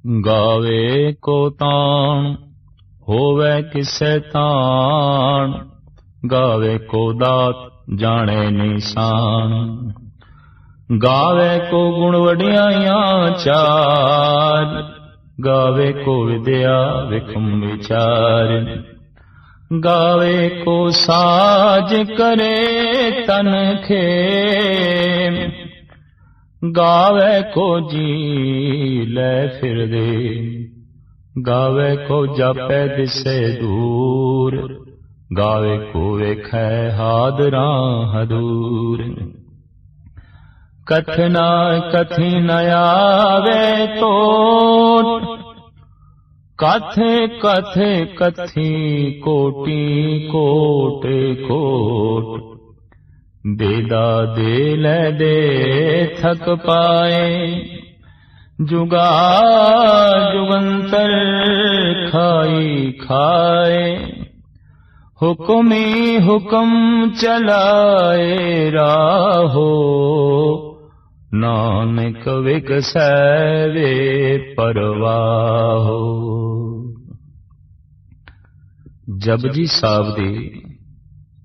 गावे को ताण होवे किसे ताण, गावे को दात जाने निशान। गावे को गुण वडियाइयां चार, गावे को विद्या विखम विचार। गावे को साज करे तन खेम, गावे को जी ले फिर दे। गावे को जापे दिसे दूर, गावे को वेखै हादरा हदूर। कथना कथी न आवे तोट, कथे कथे कथी कोटि कोट कोट। देदा दे ले दे थक पाए, जुगा जुगंतर खाई खाए। हुक्मी हुक्म चलाए राहो, नानक विकसै वे परवाहो। जपजी साहिब दी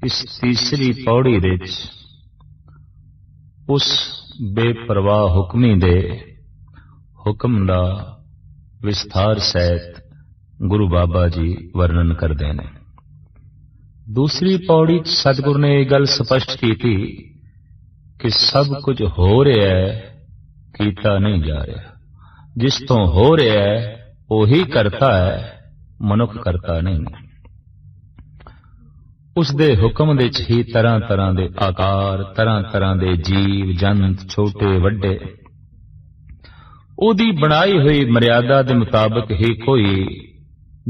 इस तीसरी पौड़ी विच उस बेपरवाह हुक्मी दे हुक्म दा विस्तार सहित गुरु बाबा जी वर्णन करते हैं। दूसरी पौड़ी सतगुरु ने यह गल स्पष्ट की थी कि सब कुछ हो रहा है, कीता नहीं जा रहा। जिस तो हो रहा है वही करता है, मनुख करता नहीं। उसदे हुक्म दे ही तरह तरह दे आकार, तरह तरह दे जीव जंत, छोटे वड्डे, ओदी बनाई हुई मर्यादा दे मुताबिक ही कोई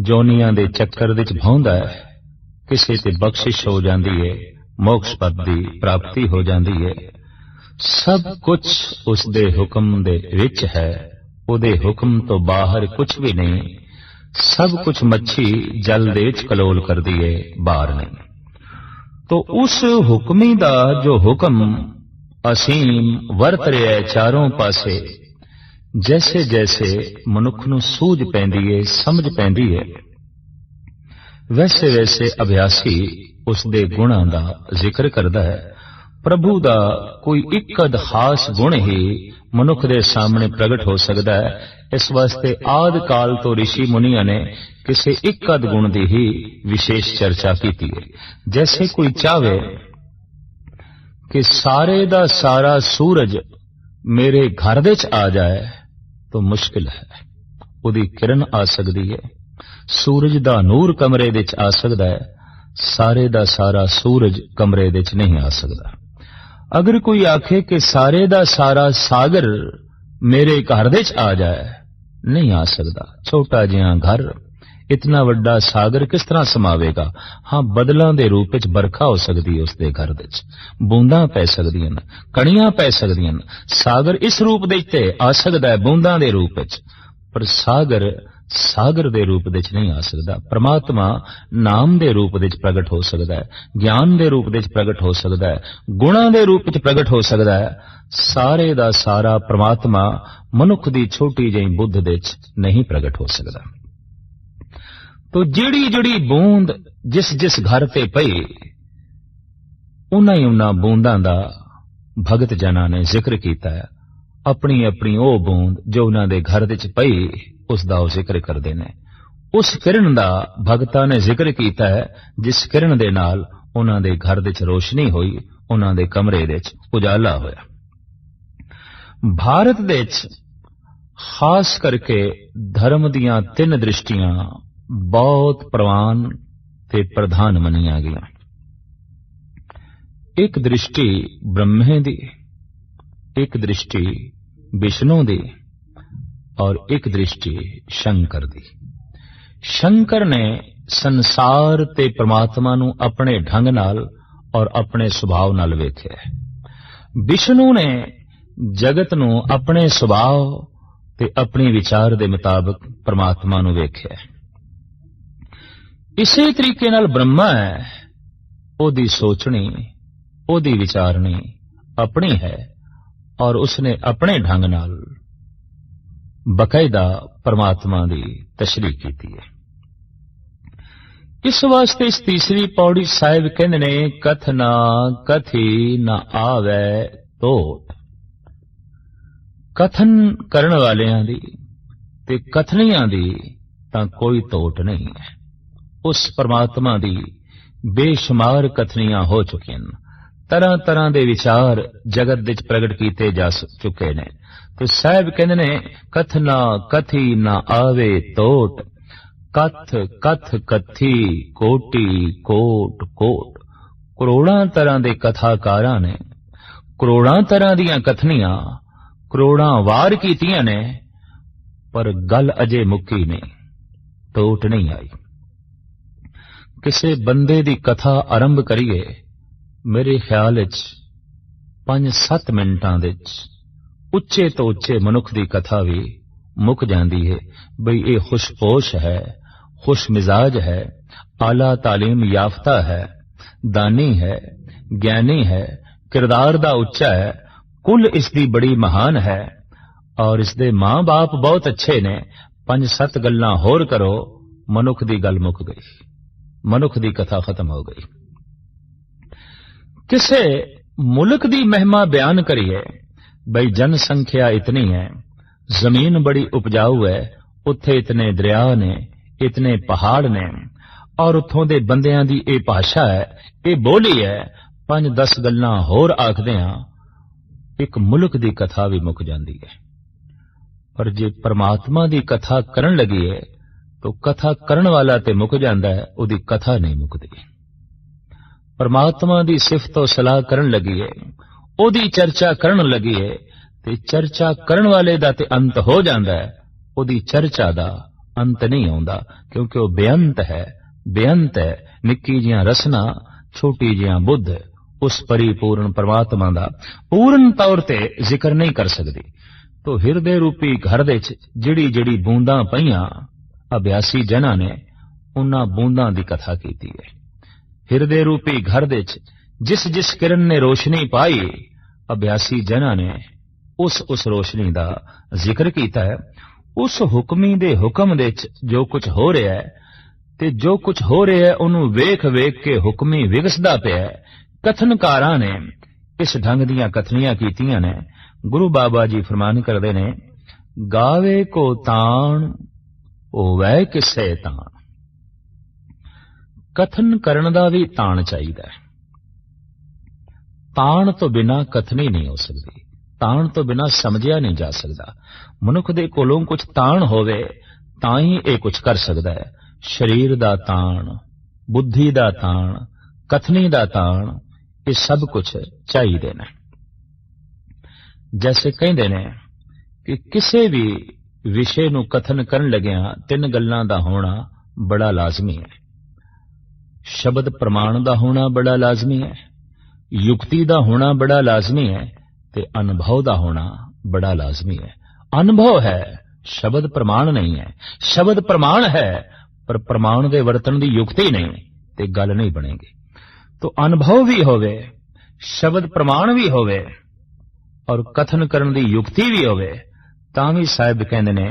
जोनियां दे चक्कर विच भाउंदा है। किसी ते बख्शिश हो जाती है, मोक्ष पद की प्राप्ति हो जाती है। सब कुछ उसदे हुक्म दे विच है, उहदे हुक्म तो बाहर कुछ भी नहीं। सब कुछ मच्छी जल दे विच कलोल करदी है, बाहर नहीं। तो उस हुक्मी दा जो हुक्म असीम वरत रहा है चारों पासे, जैसे जैसे मनुख नूं सूझ पैंदी है, समझ पैंदी है, वैसे वैसे अभ्यासी उसदे गुणां दा जिक्र करदा है। प्रभु दा कोई एक अद खास गुण ही मनुख दे सामने प्रगट हो सकता है। इस वास्ते आदि काल तो ऋषि मुनिया ने किसी एक अद गुण की ही विशेष चर्चा की है। जैसे कोई चाहे कि सारे दा सारा सूरज मेरे घर दे च आ जाए तो मुश्किल है, उदी किरण आ सकती है। सूरज दा नूर कमरे दे च आ सकता है, सारे दा सारा सूरज कमरे दे च नहीं आ सकता। अगर कोई आखे कि सारे दा सारा सागर मेरे घर दे च आ जाए, नहीं आ सकता। छोटा जिहा घर इतना वड्डा सागर किस तरह समावेगा। हाँ, बदलों के रूप में बरखा हो सकती है, उसके घर दे बूंदा पै सकदियां, कणियां पै सकदियां। सागर इस रूप दे आ सकता है, बूंदा के रूप में, पर सागर सागर दे रूप दे नहीं आ सकता। परमात्मा नाम दे रूप दे प्रगट हो सकता है, ज्ञान दे रूप दे प्रगट हो सकता है, गुणा दे रूप च प्रगट हो सकता है। सारे दा सारा परमात्मा मनुख दी छोटी जी बुद्ध दे नहीं प्रगट हो सकता। तो जिड़ी जिड़ी बूंद जिस जिस घर ते पई, उन्हां बूंदां दा भगत जना ने जिक्र किया है। अपनी अपनी ओ बूंद जो उन्हां दे घर दे पई, उसका वो जिक्र करते हैं। उस किरण का भगतां ने जिक्र किया है, जिस किरण दे नाल उन्हां दे घर दे रोशनी हुई, उन्हां दे कमरे दे उजाला होया। भारत दे खास करके धर्म दियां 3 दृष्टियां बहुत प्रवान ते प्रधान मनिया गईयां। एक दृष्टि ब्रह्मे दी, एक दृष्टि विष्णु दी और एक दृष्टि शंकर दी। शंकर ने संसार ते परमात्मा नू अपने ढंग नाल और अपने सुभाव नाल वेख्या। विष्णु ने जगत नू अपने सुभाव ते अपने विचार दे मुताबिक परमात्मा नू वेख्या। इसे तरीके नाल ब्रह्मा है, ओदी सोचनी, ओदी विचारनी अपनी है और उसने अपने ढंग नाल बकायदा परमात्मा की तशरीह की है। इस वास्ते इस तीसरी पौड़ी साहिब कहते ने कथना कथी न आवे तोट। कथन करन वालियां दी ते कथनियां दी तां कोई तोट नहीं है। उस परमात्मा दी बेशुमार कथनियां हो चुकी हैं, तरह तरह के विचार जगत विच प्रगट किए जा चुके ने। तो साहिब कहते ने कथना कथी न आवे तोट, कथ कथ कथी कोटि कोट कोट। करोड़ां तरह के कथाकारां ने करोड़ां तरह दीयां कथनियां करोड़ां वार कीतियां ने, पर गल अजे मुक्की नहीं, टोट नहीं आई। किसी बंदे दी कथा आरंभ करिए, मेरे ख्याल 5-7 मिनटां विच उच्चे तो उच्चे मनुख दी कथा भी मुक जाती है। बई ये खुशपोश है, खुश मिजाज है, आला तालीम याफ्ता है, दानी है, ज्ञानी है, किरदार दा उच्चा है, कुल इसकी बड़ी महान है और इसके मां बाप बहुत अच्छे ने। 5-7 गल्लां होर करो, मनुख दी गल मुक गई, मनुख दी कथा खत्म हो गई। किसे मुल्क दी महिमा बयान करिए, बई जनसंख्या इतनी है, जमीन बड़ी उपजाऊ है, उत्थे इतने दरिया ने, इतने पहाड़ ने, और उत्थों दे बंदियां दी ये भाषा है, ये बोली है। 5-10 गल्लां होर आखदे हां, एक मुल्क दी कथा भी मुक जाती है। पर जे परमात्मा दी कथा करन लगी है, तो कथा करन वाला ते मुक जांदा है, उहदी कथा नहीं मुकदी। परमात्मा दी सिफतो सलाह करन लगी है, उहदी चर्चा करन लगी है, ते चर्चा करन वाले दा ते अंत हो जांदा है, उहदी चर्चा दा अंत नहीं आउंदा, क्योंकि वह बेअंत है। बेअंत है, निक्की जिहां रसना, छोटी जिहां बुद्ध उस परिपूर्ण परमात्मा दा पूर्ण तौर ते जिक्र नहीं कर सकदी। तो हिरदे रूपी घर दे जिड़ी जिड़ी बूंदां पईयां, अभ्यासी जना ने उन्हां बूंदां दी कथा कीती है। हिरदे रूपी घर दे जिस जिस किरण ने रोशनी पाई, अभ्यासी जना ने उस रोशनी दा जिक्र कीता है। उस हुक्मी दे हुक्म दे जो कुछ हो रहा है, ते जो कुछ हो रहा है उन्होंने वेख वेख के हुक्मी विगसदा पिया है। कथनकारां ने इस ढंग दीयां कथनियां कीतियां ने। गुरु बाबा जी फरमान करदे ने, गावे को ताण होवै किसे ताण। कथन करन दा भी ताण चाहिदा है। ताण तो बिना कथनी नहीं हो सकती, ताण तो बिना समझिया नहीं जा सकता। मनुख दे कोलों कुछ ताण होवे तां ही ये कुछ कर सकता है। शरीर दा ताण, बुद्धि दा ताण, कथनी दा ताण, ये सब कुछ चाहिए ने। जैसे कहते ने कि किसी भी विषय नूं कथन करन लगिया 3 गल्लां दा होना बड़ा लाजमी है। शब्द प्रमाण दा होना बड़ा लाजमी है, युक्ति दा होना बड़ा लाजमी है, ते अनुभव दा होना बड़ा लाजमी है। अनुभव है, शब्द प्रमाण नहीं है। शब्द प्रमाण है, पर प्रमाण दे वर्तन दी युक्ति नहीं, ते गल नहीं बनेगी। तो अनुभव भी होवे, शब्द प्रमाण भी होवे, और कथन करन दी युक्ति भी होवे, तां भी साहिब कहंदे ने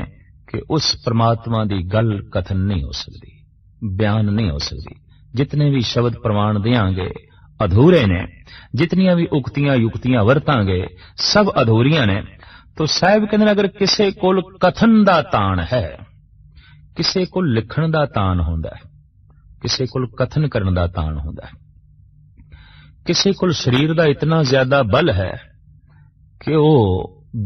कि उस परमात्मा दी गल कथन नहीं हो सकती, बयान नहीं हो सकती। जितने भी शब्द प्रमाण देंगे अधूरे ने, जितनियां भी उक्तियां युक्तियां वरतांगे सब अधूरियां ने। तो साहिब कहंदे ने अगर किसी कोल कथन दा ताण है, किसी को लिखण दा ताण हुंदा है, किसी को कथन करन दा ताण हुंदा है, किसी को शरीर दा इतना ज्यादा बल है कि वो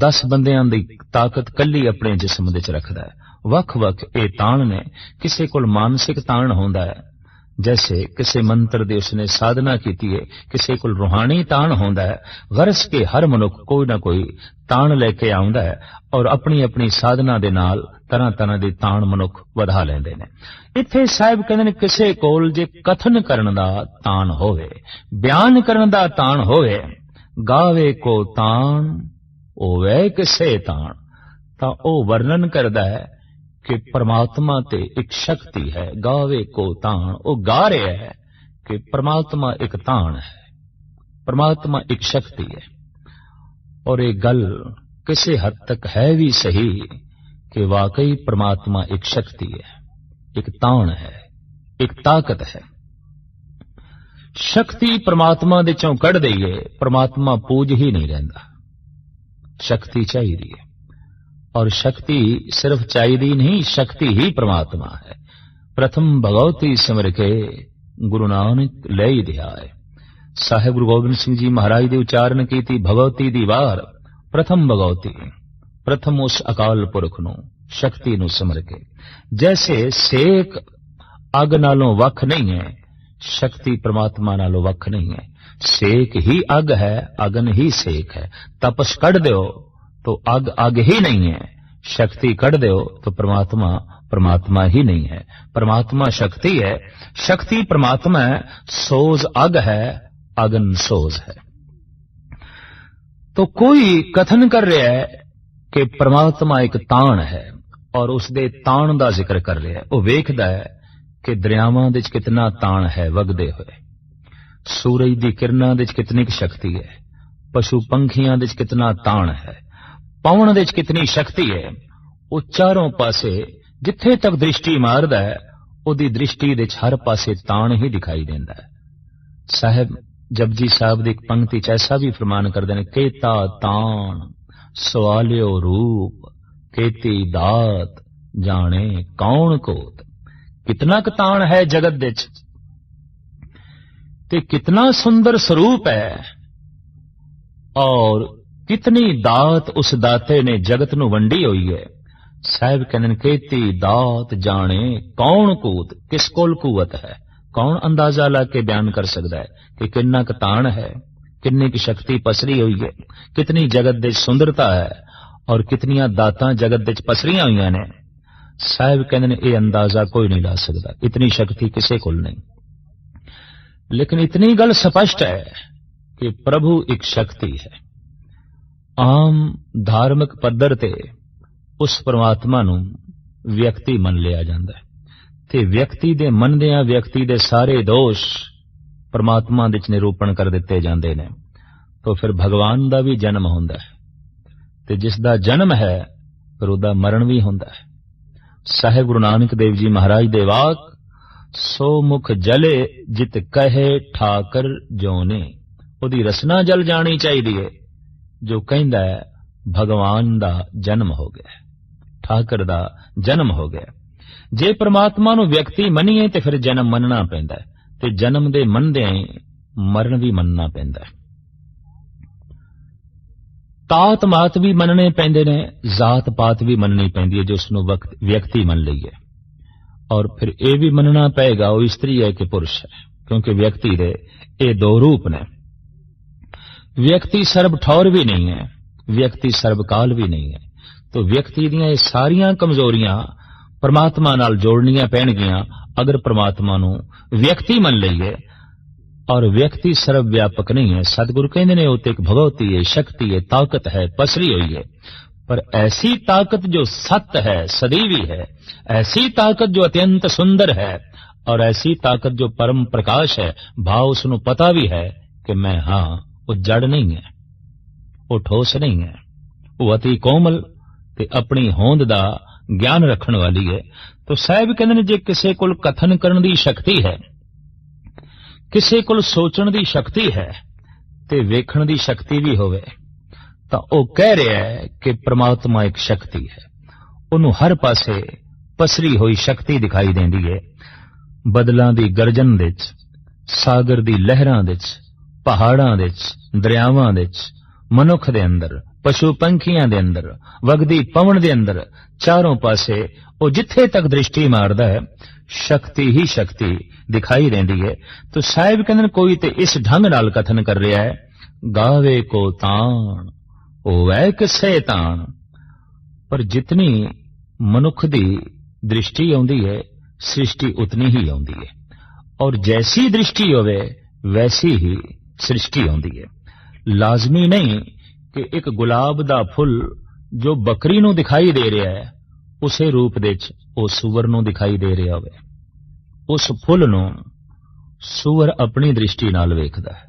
10 बंदियां दी ताकत कल्ली अपने जिस्म दे च रखदा है। वख वख ये ताण ने। किसी को मानसिक ताण हुंदा है, जैसे किसी मंत्र दे उसने साधना की है, किसी को रूहानी ताण होंदा है। गरज के हर मनुख कोई ना कोई ताण लेके आउंदा है और अपनी अपनी साधना दे नाल तरह तरह दी ताण मनुख वधा लेंदे ने। इत्थे साहिब कहंदे ने किसी कोल जे कथन करन दा ताण होवे, बयान करन दा ताण होवे, गावे को ताण होवे किसे ताण, तां ओ वर्णन करदा है कि परमात्मा ते एक शक्ति है। गावे को ताण, वो गा रहा है कि परमात्मा एक ताण है, परमात्मा एक शक्ति है। और ये गल किसी हद तक है भी सही कि वाकई परमात्मा एक शक्ति है, एक ताण है, एक ताकत है। शक्ति परमात्मा दे चों कढ़ दईए, परमात्मा पूज ही नहीं रहिंदा। शक्ति चाहिए, और शक्ति सिर्फ चाहिए नहीं, शक्ति ही परमात्मा है। प्रथम भगवती सिमर के गुरु नानक लई ध्याए। साहिब गुरु गोबिंद सिंह जी महाराज दे उच्चारण कीती भगवती दी वार। प्रथम भगवती, प्रथम उस अकाल पुरख नूं, शक्ति नूं सिमर के। जैसे सेक अग नालों वख नहीं है, शक्ति परमात्मा नालों वख नहीं है। सेक ही अग है, अगन ही सेक है। तपस कढ़ दो तो अग ही नहीं है, शक्ति कढ़ दो तो परमात्मा परमात्मा ही नहीं है। परमात्मा शक्ति है, शक्ति परमात्मा है। सोज अग है, अगन सोज है। तो कोई कथन कर रहा है कि परमात्मा एक ताण है और उसदे ताण दा जिक्र कर रहा है। वो वेखदा है कि दरियावां दे कितना ताण है वगदे हुए, सूरज दी किरणां दे कितनी शक्ति है, पशु पंखियां दे कितना ताण है, पवन दे कितनी शक्ति है। वो चारों पासे जिथे तक दृष्टि मारदा है, उहदी दृष्टि दे हर पासे ताण ही दिखाई देंदा है। साहिब जपजी साहब दी एक पंक्ति च ऐसा भी फरमान करदे ने, केता ताण सवालियो रूप, केती दात जाने कौन कोत। कितना क ताण है जगत दे च, ते कितना सुंदर स्वरूप है, और कितनी दात उस दाते ने जगत नूं वंडी हुई है। साहिब कहंदे केती दात जाने कौन कूत। किस कोल कुवत है, कौन अंदाजा ला के बयान कर सकता है कि कितना क ताण है, कितनी की शक्ति पसरी हुई है, कितनी जगत दे सुंदरता है, और कितनियां दातां जगत दे पसरियां हुई ने। साहिब कहंदे ने यह अंदाजा कोई नहीं ला सकता, इतनी शक्ति किसे कोल नहीं। लेकिन इतनी गल स्पष्ट है कि प्रभु एक शक्ति है। आम धार्मिक पद्धर ते उस परमात्मा नूं व्यक्ति मन लिया जाता है, ते व्यक्ति दे मनदियां व्यक्ति दे सारे दोष परमात्मा दे निरूपण कर दिते जाते हैं। तो फिर भगवान दा भी जन्म होंदा है, ते जिसदा जन्म है फिर उहदा मरण भी होंदा है। साहिब गुरु नानक देव जी महाराज दे वाक, सो मुख जले जित कहे ठाकर जोने। उहदी रसना जल जानी चाहिए जो कहंदा है भगवान दा जन्म हो गया, ठाकर दा जन्म हो गया। जे परमात्मा नूं व्यक्ति मनीए ते फिर जन्म मनना पैंदा है, ते जन्म दे मनदे मरण भी मनना पैंदा है। तात मात भी मनने पैंदे ने, जात पात भी मननी पैंदी है जो उसनूं व्यक्ति मन लईए। और फिर यह भी मनना पेगा वो स्त्री है कि पुरुष है, क्योंकि व्यक्ति दे ये दो रूप ने। व्यक्ति सर्ब ठौर भी नहीं है, व्यक्ति सर्वकाल भी नहीं है। तो व्यक्ति दियां ये सारियां कमजोरियां परमात्मा नाल जोड़नियां पैणगियां अगर परमात्मा नूं व्यक्ति मन लईए। और व्यक्ति सर्वव्यापक नहीं है। सतगुरु कहंदे ने वो एक भगवती है, शक्ति है, ताकत है, पसरी हुई है। पर ऐसी ताकत जो सत्य है, सदैवी है, ऐसी ताकत जो अत्यंत सुंदर है, और ऐसी ताकत जो परम प्रकाश है। भाव उसनूं पता भी है कि मैं हाँ, वो जड़ नहीं है, वो ठोस नहीं है, वो अति कोमल ते अपनी होंद दा ज्ञान रखण वाली है। तो साहिब कहंदे ने जे किसे कोल कथन करन दी शक्ति है, किसे कोल सोचण दी शक्ति है, ते वेखण दी शक्ति भी होवे, तां ओ कह रहा है कि परमात्मा एक शक्ति है। उन्होंने हर पासे पसरी हुई शक्ति दिखाई देंदी है। बदलां दी गर्जन दे च, सागर दी लहरां दे च, पहाड़ां दे च, दरियावां दे च, मनुख दे अंदर, पशु पंखियां दे अंदर, वगदी पवन दे अंदर, चारों पासे वो जिथे तक दृष्टि मारदा है शक्ति ही शक्ति दिखाई देंदी है। तो साहिब कहंदे कोई ते इस ढंग नाल कथन कर रहा है, गावे को ताण होवै किसे ताण। पर जितनी मनुख दी दृष्टि आउंदी है, सृष्टि उतनी ही आउंदी है, और जैसी दृष्टि होवे वैसी ही सृष्टि आउंदी है। लाजमी नहीं कि एक गुलाब दा फुल जो बकरी नूं दिखाई दे रहा है उसे रूप दे च वो सुअर नूं दिखाई दे रहा होवे। उस फुल नूं सुअर अपनी दृष्टि नाल वेखदा है,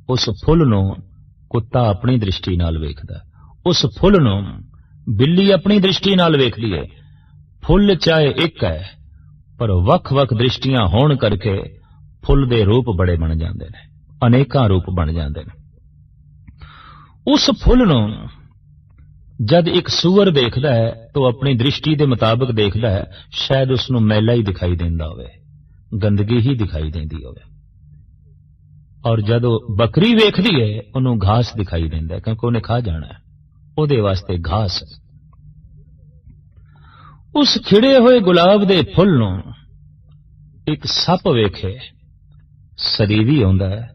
उस फुल नूं कुत्ता अपनी दृष्टि नाल वेखदा है, उस फुल नूं बिल्ली अपनी दृष्टि नाल वेखदी है। फुल चाहे एक है पर वख-वख दृष्टियां होण करके फुल दे रूप बड़े बन जांदे ने, अनेकां रूप बन जांदे ने। उस फुल नूं जद एक सूअर देखदा है तो अपनी दृष्टि दे मुताबिक देखदा है, शायद उसनूं मैला ही दिखाई देंदा होवे, गंदगी ही दिखाई देंदी होवे। और जदों बकरी वेखदी है उन्हों घास दिखाई देंदा है, क्योंकि उन्हें खा जाना है, उहदे वास्ते घास है। उस खिड़े हुए गुलाब दे फुल नूं एक सप वेखे, सरीवी आउंदा है।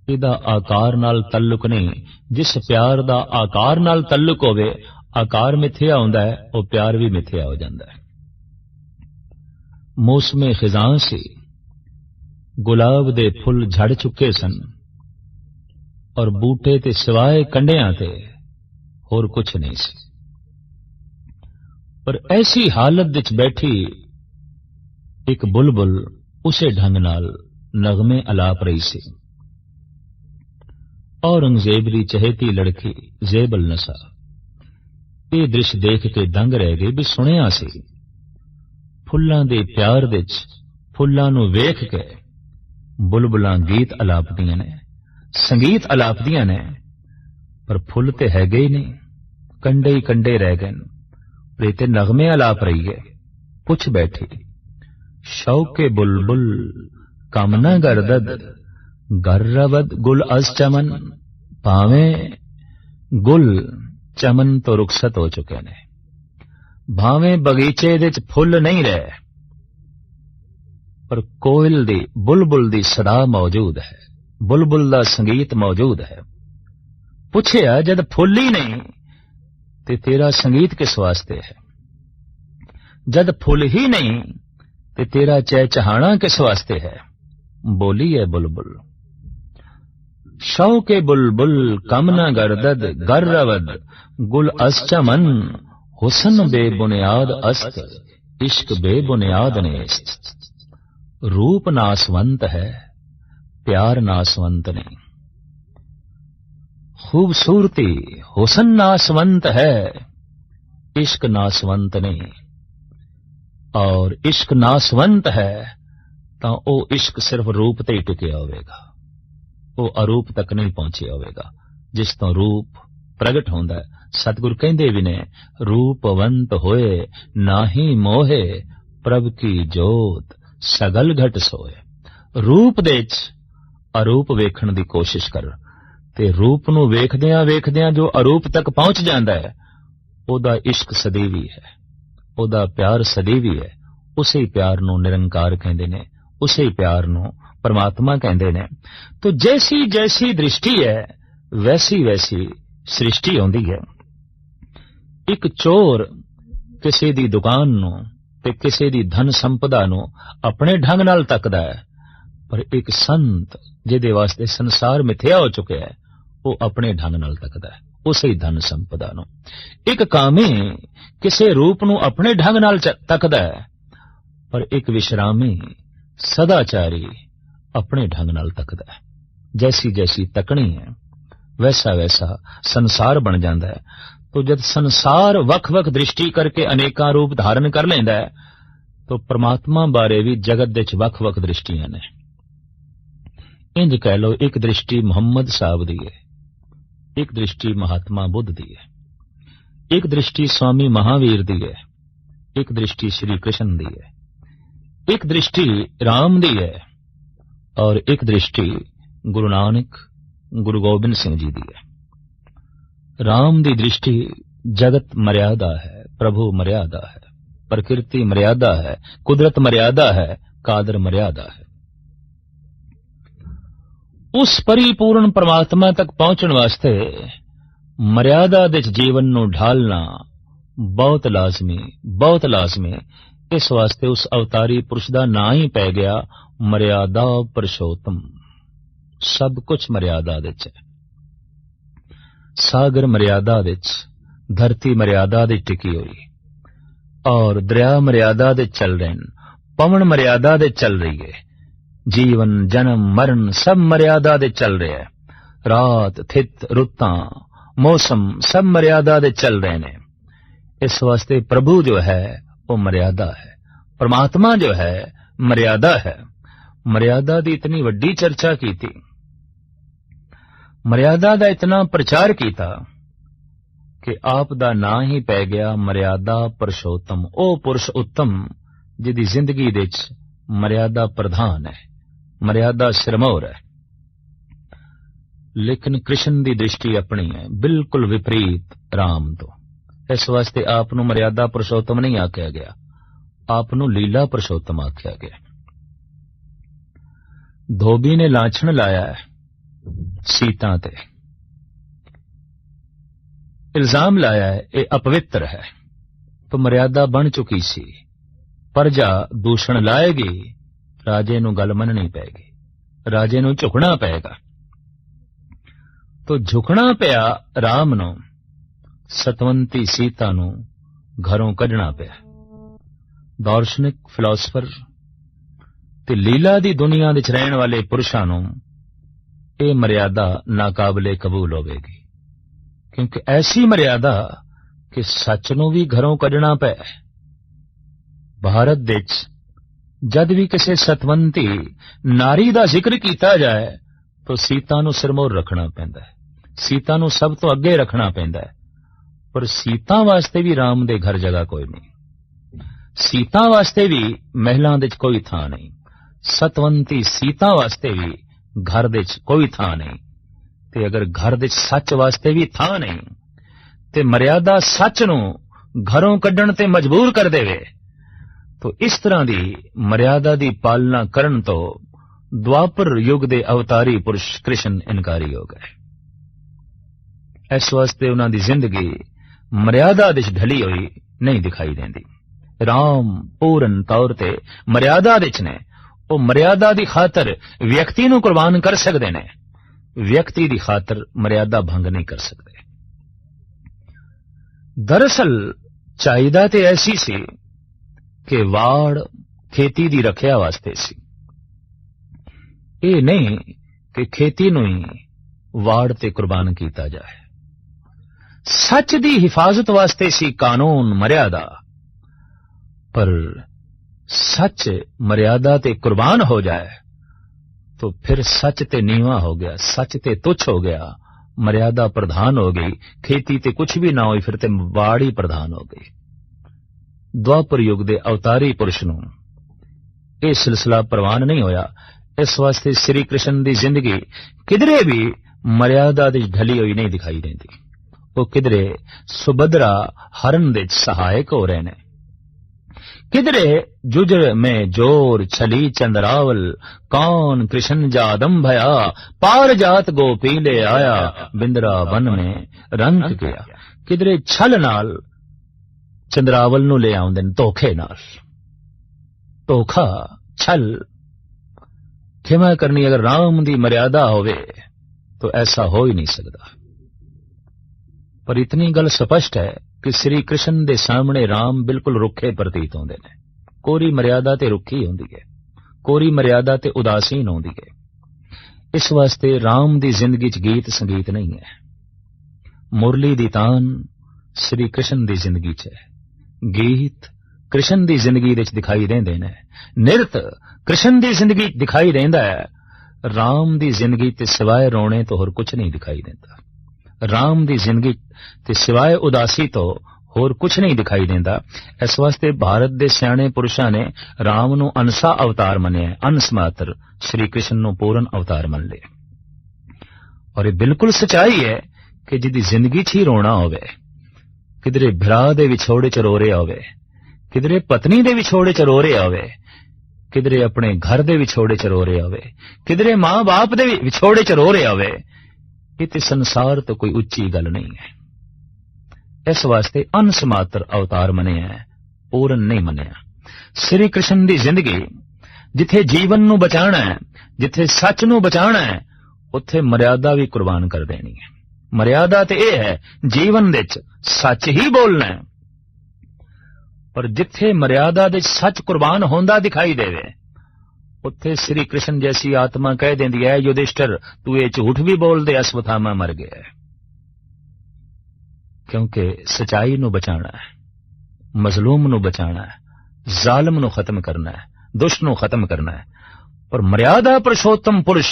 इहदा आकार नाल तल्लुक नहीं, जिस प्यार दा आकार नाल तल्लुक होवे, आकार मिथ्या हुंदा है, वो प्यार भी मिथ्या हो जांदा है। मौसमे खिजां सी, गुलाब दे फुल झड़ चुके सन और बूटे ते सिवाए कंडियां ते होर कुछ नहीं सी। पर ऐसी हालत विच बैठी एक बुलबुल उसे ढंग नाल नगमे अलाप रही सी। औरंगजेब दी चहेती लड़की जेबल नसा ये दृश्य देख के दंग रह गई भी सुनिया सी। फुल्लां दे प्यार विच फुल्लां नूं वेख के बुलबुलां गीत अलापदियां ने, संगीत अलापदियां ने, पर फुल ते हैगे ही नहीं, कंडे ही कंडे रह गए। प्रीते नगमे अलाप रही है। पुछ बैठी शौके बुलबुल कामना गर्दद गर्रवद गुल अस चमन, भावे गुल चमन तो रुखसत हो चुके ने, भावे बगीचे विच फुल नहीं रहे, पर कोयल दी बुलबुल दी सदा मौजूद है, बुलबुल दा संगीत मौजूद है। पुछया जद फुल ही नहीं ते तेरा संगीत किस वास्ते है, जद फुल ही नहीं ते तेरा चहचहाना किस वास्ते है। बोली है बुलबुल शौके बुलबुल कमना गर्दद गर्रवद गुल अस चमन, हुसन बेबुनियाद अस्त इश्क बेबुनियाद नेस्त। रूप नासवंत है प्यार नासवंत नहीं, खूबसूरती हुसन नासवंत है इश्क नासवंत नहीं। और इश्क नासवंत है तो वो इश्क सिर्फ रूप ते ही टिकिया होवेगा, वो अरूप तक नहीं पहुंचिया होवेगा, जिस तो रूप प्रगट होंदा है। सतगुरु कहंदे भी ने रूपवंत होए नाही मोहे, प्रभ की जोत सगल घट सोए। रूप दे च अरूप वेखण दी कोशिश कर ते रूप नूं वेखदियां वेखदियां जो अरूप तक पहुंच जांदा है, ओदा इश्क सदैवी है, ओदा प्यार सदैवी है। उसे ही प्यार नूं निरंकार कहंदे ने, उसे ही प्यार नूं परमात्मा कहंदे ने। तो जैसी जैसी दृष्टि है वैसी वैसी सृष्टि होंदी है। एक चोर किसी दी दुकान नूं ते किसी दी धन संपदा नूं अपने ढंग नाल तकदा है, पर एक संत जिहदे वास्ते संसार मिथ्या हो चुके है, वो अपने ढंग नाल तकदा है उसे ही धन संपदा नूं। एक कामी किसी रूप नूं अपने ढंग नाल तकदा है, पर एक विश्रामी सदाचारी अपने ढंग नाल तकदा है। जैसी जैसी तकनी है वैसा वैसा संसार बन जाता है। तो जब संसार वख वख दृष्टि करके अनेका रूप धारण कर लेंदा है, तो परमात्मा बारे भी जगत दे च वख वख दृष्टियां ने। इंज कह लो, एक दृष्टि मुहम्मद साहब दी है, एक दृष्टि महात्मा बुद्ध दी है, एक दृष्टि स्वामी महावीर दी है, एक दृष्टि श्री कृष्ण दी है, एक दृष्टि राम दी है और एक दृष्टि गुरु नानक गुरु गोबिंद सिंह जी दी है। राम दी दृष्टि जगत मर्यादा है, प्रभु मर्यादा है, प्रकृति मर्यादा है, कुदरत मर्यादा है, कादर मर्यादा है। उस परिपूर्ण परमात्मा तक पहुंचने वास्ते मर्यादा दे जीवन नूं ढालना बहुत लाजमी। इस वास्ते उस अवतारी पुरुष दा ना ही पै गया मर्यादा पुरुषोत्तम। सब कुछ मर्यादा दे च है। सागर मर्यादा दे च, धरती मर्यादा दे टिकी हुई, और दरिया मर्यादा दे चल रहे हैं, पवन मर्यादा दे चल रही है, जीवन जन्म मरण सब मर्यादा दे चल रहे हैं, रात थित रुत्तां मौसम सब मर्यादा दे चल रहे हैं। इस वास्ते प्रभु जो है वो मर्यादा है, परमात्मा जो है मर्यादा है। मर्यादा की इतनी वड्डी चर्चा की थी, मर्यादा का इतना प्रचार किया कि आप दा नां ही पै गया मर्यादा पुरुषोत्तम। ओ पुरुष उत्तम जिहदी जिंदगी दे विच मर्यादा प्रधान है, मर्यादा सिरमौर है। लेकिन कृष्ण की दृष्टि अपनी है, बिल्कुल विपरीत राम तो। इस वास्ते आप नूं मर्यादा पुरुषोत्तम नहीं आख्या गया, आप नूं लीला पुरुषोत्तम आख्या गया। धोबी ने लाछन लाया है सीता ते, इल्जाम लाया है ये अपवित्र है, तो मर्यादा बन चुकी सी। प्रजा दूषण लाएगी, राजे नूं गल मननी पैगी, राजे नूं झुकना पेगा। तो झुकना पिया राम नूं, सतवंती सीता नूं घरों कढना पिया। दार्शनिक फिलोसफर ते लीला दी दुनिया विच रहण वाले पुरुषां नूं ये मर्यादा नाकाबले कबूल होवेगी, क्योंकि ऐसी मर्यादा कि सच नूं भी घरों कढना पै। भारत विच जद भी किसी सतवंती नारी का जिक्र किया जाए तो सीता नूं सिरमौर रखना पैंदा है, सीता नूं सब तो अगे रखना पैंदा है। पर सीता वास्ते भी राम दे घर जगह कोई नहीं, सीता वास्ते भी महलां दे कोई थां नहीं, सतवंती सीता वास्ते भी घर दे कोई थां नहीं। ते अगर घर दे सच वास्ते भी थां नहीं ते मर्यादा सच नूं घरों कड्ढण ते मजबूर कर देवे, तो इस तरह की मर्यादा की पालना करन तो द्वापर युग दे अवतारी पुरुष कृष्ण इनकारी हो गए। इस वास्ते उन्हां दी जिंदगी मर्यादा विच ढली हुई नहीं दिखाई देंदी। राम पूर्ण तौर ते मर्यादा विच ने, वो मर्यादा की खातर व्यक्ति नूं कुर्बान कर सकते ने, व्यक्ति की खातर मर्यादा भंग नहीं कर सकते। दरअसल चाहिदा ते ऐसी सी कि वाड़ खेती की रखिया वास्ते सी, ये नहीं कि खेती नूं ही वाड़ ते कुर्बान किया जाए। सच की हिफाजत वास्ते सी कानून मर्यादा, पर सच मर्यादा ते कुर्बान हो जाए तो फिर सच ते नीवा हो गया, सच ते तुच्छ हो गया, मर्यादा प्रधान हो गई, खेती ते कुछ भी ना हुई, फिर ते वाड़ ही प्रधान हो गई। द्वापर युग दे अवतारी पुरुष नूं यह सिलसिला प्रवान नहीं होया। इस वास्ते श्री कृष्ण की जिंदगी किधरे भी मर्यादा दी ढली हुई नहीं दिखाई देती। वो किधरे सुभद्रा हरण दे सहायक हो रहे ने, किधरे जुजर में जोर छली चंद्रावल, कौन कृष्ण जादम भया, पार जात गोपी ले आया, बिंद्रा वन में रंग गया। किधरे छल नाल चंद्रावल नूं ले आउंदे ने, धोखे नाल, धोखा छल खिमा करनी। अगर राम की मर्यादा होवे तो ऐसा हो ही नहीं सकता। पर इतनी गल स्पष्ट है कि श्री कृष्ण दे सामने राम बिल्कुल रुखे प्रतीत होंदे ने। कोरी मर्यादा ते रुखी होंदी है, कोरी मर्यादा ते उदासीन होंदी है। इस वास्ते राम दी जिंदगी च गीत संगीत नहीं है। मुरली दी तान श्री कृष्ण दी जिंदगी च है, गीत कृष्ण दी जिंदगी विच दिखाई देंदे ने, नृत कृष्ण दी जिंदगी दिखाई देंदा है। राम दी जिंदगी ते सिवाय रोने तो होर कुछ नहीं दिखाई देता। राम दी जिंदगी ते सिवाय उदासी तो होर कुछ नहीं दिखाई देता। इस वास्ते भारत दे सियाणे पुरुषां ने राम नूं अंसा अवतार मनिया, अंश मात्र, श्री कृष्ण नूं पूर्ण अवतार मन लिया। और ये बिल्कुल सच्चाई है कि जिहदी जिंदगी च ही रोना होवे, किधरे भरा दे विछोड़े च रो रहा होवे, किधरे पत्नी दे विछोड़े च रो रहा होवे, किधरे अपने घर दे विछोड़े च रो रहा होवे, किधरे मां बाप दे विछोड़े च रो रहा होवे, ये संसार तो कोई उच्ची गल नहीं है। इस वास्ते अंश मात्र अवतार मनिया है, पूर्ण नहीं मनिया। श्री कृष्ण की जिंदगी जिथे जीवन नूं बचाना है, जिथे सच नूं बचाना है, उत्थे मर्यादा भी कुर्बान कर देनी है। मर्यादा तो यह है जीवन विच सच ही बोलना है, पर जिथे मर्यादा दे सच कुर्बान होंदा दिखाई देवे, उत्थे श्री कृष्ण जैसी आत्मा कह देंदी है, युधिष्ठिर तू ये झूठ भी बोल दे, अश्वत्थामा मर गया है। क्योंकि सच्चाई नूं बचाना है, मजलूम नूं बचाना है, जालिम नूं खत्म करना है, दुष्ट नूं खत्म करना है। पर मर्यादा पुरुषोत्तम पुरुष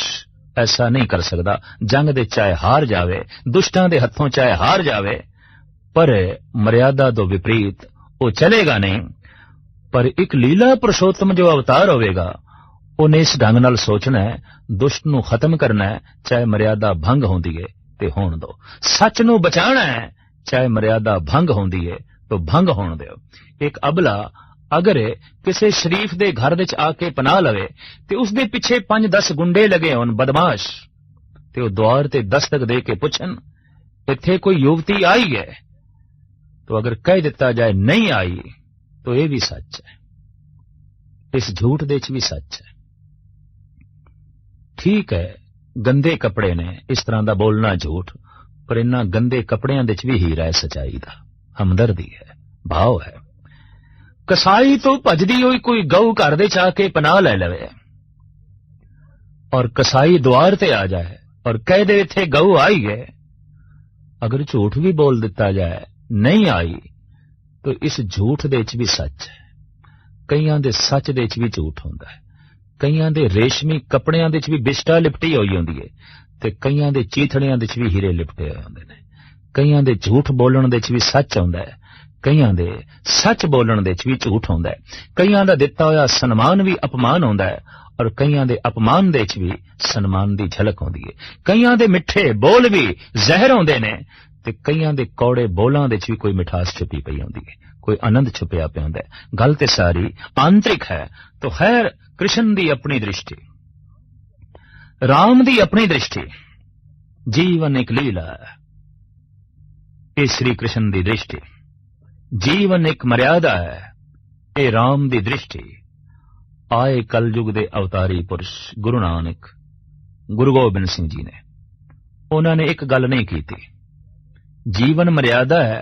ऐसा नहीं कर सकता। जंग दे चाहे हार जावे, दुष्टां दे हथों चाहे हार जावे, पर मर्यादा तो विपरीत वो चलेगा नहीं। पर एक लीला पुरुषोत्तम जो अवतार होवेगा, उन्हें इस ढंग नाल सोचना है, दुष्ट नूं खत्म करना है, चाहे मर्यादा भंग होंदी है ते होण दो। सच नूं बचाना है, चाहे मर्यादा भंग होंदी है तो भंग होण दिओ। एक अबला अगर किसी शरीफ दे घर विच आके पनाह लवे ते उसदे पिछे 5-10 गुंडे लगे होण बदमाश, ते वो द्वार ते दस्तक दे के पुछन इत्थे कोई युवती आई है, तो अगर कह दिता जाए नहीं आई तो यह भी सच है, इस झूठ दे च भी सच है। ठीक है, गंदे कपड़े ने, इस तरह का बोलना झूठ, पर इन्हां गंदे कपड़ियां दे च भी हीरा है सच्चाई दा, हमदर्दी है, भाव है। कसाई तो भजदी हुई कोई गऊ घर दे च आके पनाह ले लवे और कसाई द्वार ते आ जाए और कह दे इत्थे गऊ आई है, अगर झूठ भी बोल दिता जाए नहीं आई तो इस झूठ दे च भी सच है। कईयां दे सच दे च भी झूठ होंदा है, कईयां दे रेशमी कपड़ियां दे च भी बिष्टा लिपटी होई होंदी है, ते कईयां दे चीथड़ियां दे च भी हीरे लिपटे होए होंदे ने। कईयां दे झूठ बोलण दे च भी सच होंदा है, कईयां दे सच बोलण दे च भी झूठ होंदा है। कईयां दा दिता होया सन्मान भी अपमान होंदा है और कईयां दे अपमान दे च भी सन्मान दी झलक होंदी है। कईयां दे मिठे बोल भी जहर होंदे ने ते कईयां दे कौड़े बोलां दे च भी कोई मिठास छुपी पई होंदी है, कोई आनंद छुपिया पिया होंदा है। गल ते सारी आंतरिक है। तो खैर, कृष्ण दी अपनी दृष्टि, राम दी अपनी दृष्टि, जीवन एक लीला है। ये श्री कृष्ण दी दृष्टि, जीवन एक मर्यादा है। ये राम दी दृष्टि। आए कलयुग दे अवतारी पुरुष गुरु नानक, गुरु गोबिंद सिंह जी ने, उन्होंने एक गल नहीं की थी, जीवन मर्यादा है,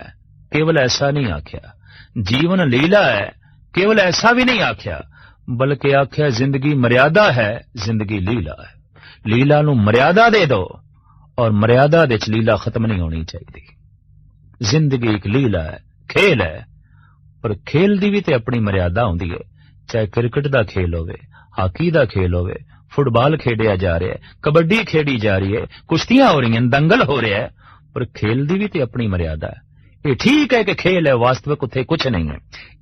केवल ऐसा नहीं आख्या। जीवन लीला है, केवल ऐसा भी नहीं आख्या, बल्कि आख्या जिंदगी मर्यादा है, जिंदगी लीला है। लीला नूं मर्यादा दे दो और मर्यादा दे च लीला खत्म नहीं होनी चाहिए। जिंदगी एक लीला है, खेल है, पर खेल दी भी ते अपनी मर्यादा होंदी है। चाहे क्रिकेट दा खेल होवे, हाकी दा खेल होवे, फुटबॉल खेडिया जा रहा है, कबड्डी खेडी जा रही है, कुश्तियां हो रही हैं, दंगल हो रहा है, पर खेल दी भी ते अपनी मर्यादा है। ये ठीक है कि खेल है, वास्तविक उत्थे कुछ नहीं है।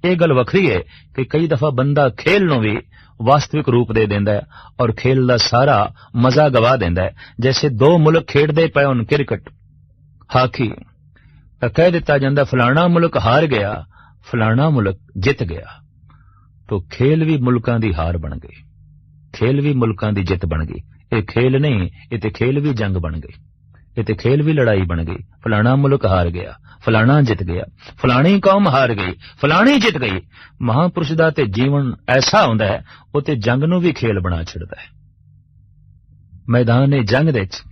ये गल वखरी है कि कई दफा बंदा खेल नूं भी वास्तविक रूप दे देंदा है और खेल दा सारा मजा गवा देंदा है। जैसे दो मुल्क खेडदे पए होण क्रिकेट, हाकी, तो कह दिता जांदा फलाना मुल्क हार गया, फलाना मुल्क जित गया, तो खेल भी मुल्कां दी हार बन गई, खेल भी मुल्कां दी जित बन गई। ये खेल नहीं, ये ते खेल भी जंग बन गई, ये ते खेल भी लड़ाई बन गई। फलाना मुल्क हार गया, फलाना जित गया, फलानी कौम हार गई, फलानी जित गई। महापुरुष दा ते जीवन ऐसा होंदा है, वो ते जंग नूं भी खेल बना छड़दा है। मैदान जंग दे विच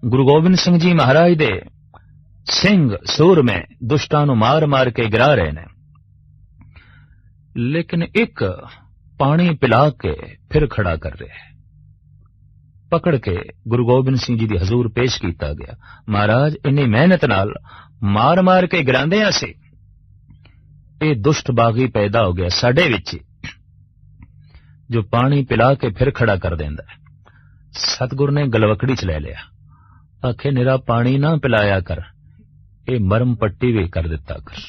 गुरु गोबिंद सिंह जी महाराज दे सिंह सूर में दुष्टां नूं मार मार के गिरा रहे ने, लेकिन एक पानी पिला के फिर खड़ा कर रहे हैं। पकड़ के गुरु गोबिंद सिंह जी दी हजूर पेश किया गया। महाराज, इन्नी मेहनत नाल मार मार के गिरांदे सी, ये दुष्ट बागी पैदा हो गया साडे विच, जो पानी पिला के फिर खड़ा कर देंदा है। सतगुर ने गलवकड़ी च ले लिया, आखे निरा पानी ना पिलाया कर, ये मरम पट्टी भी कर दिता कर।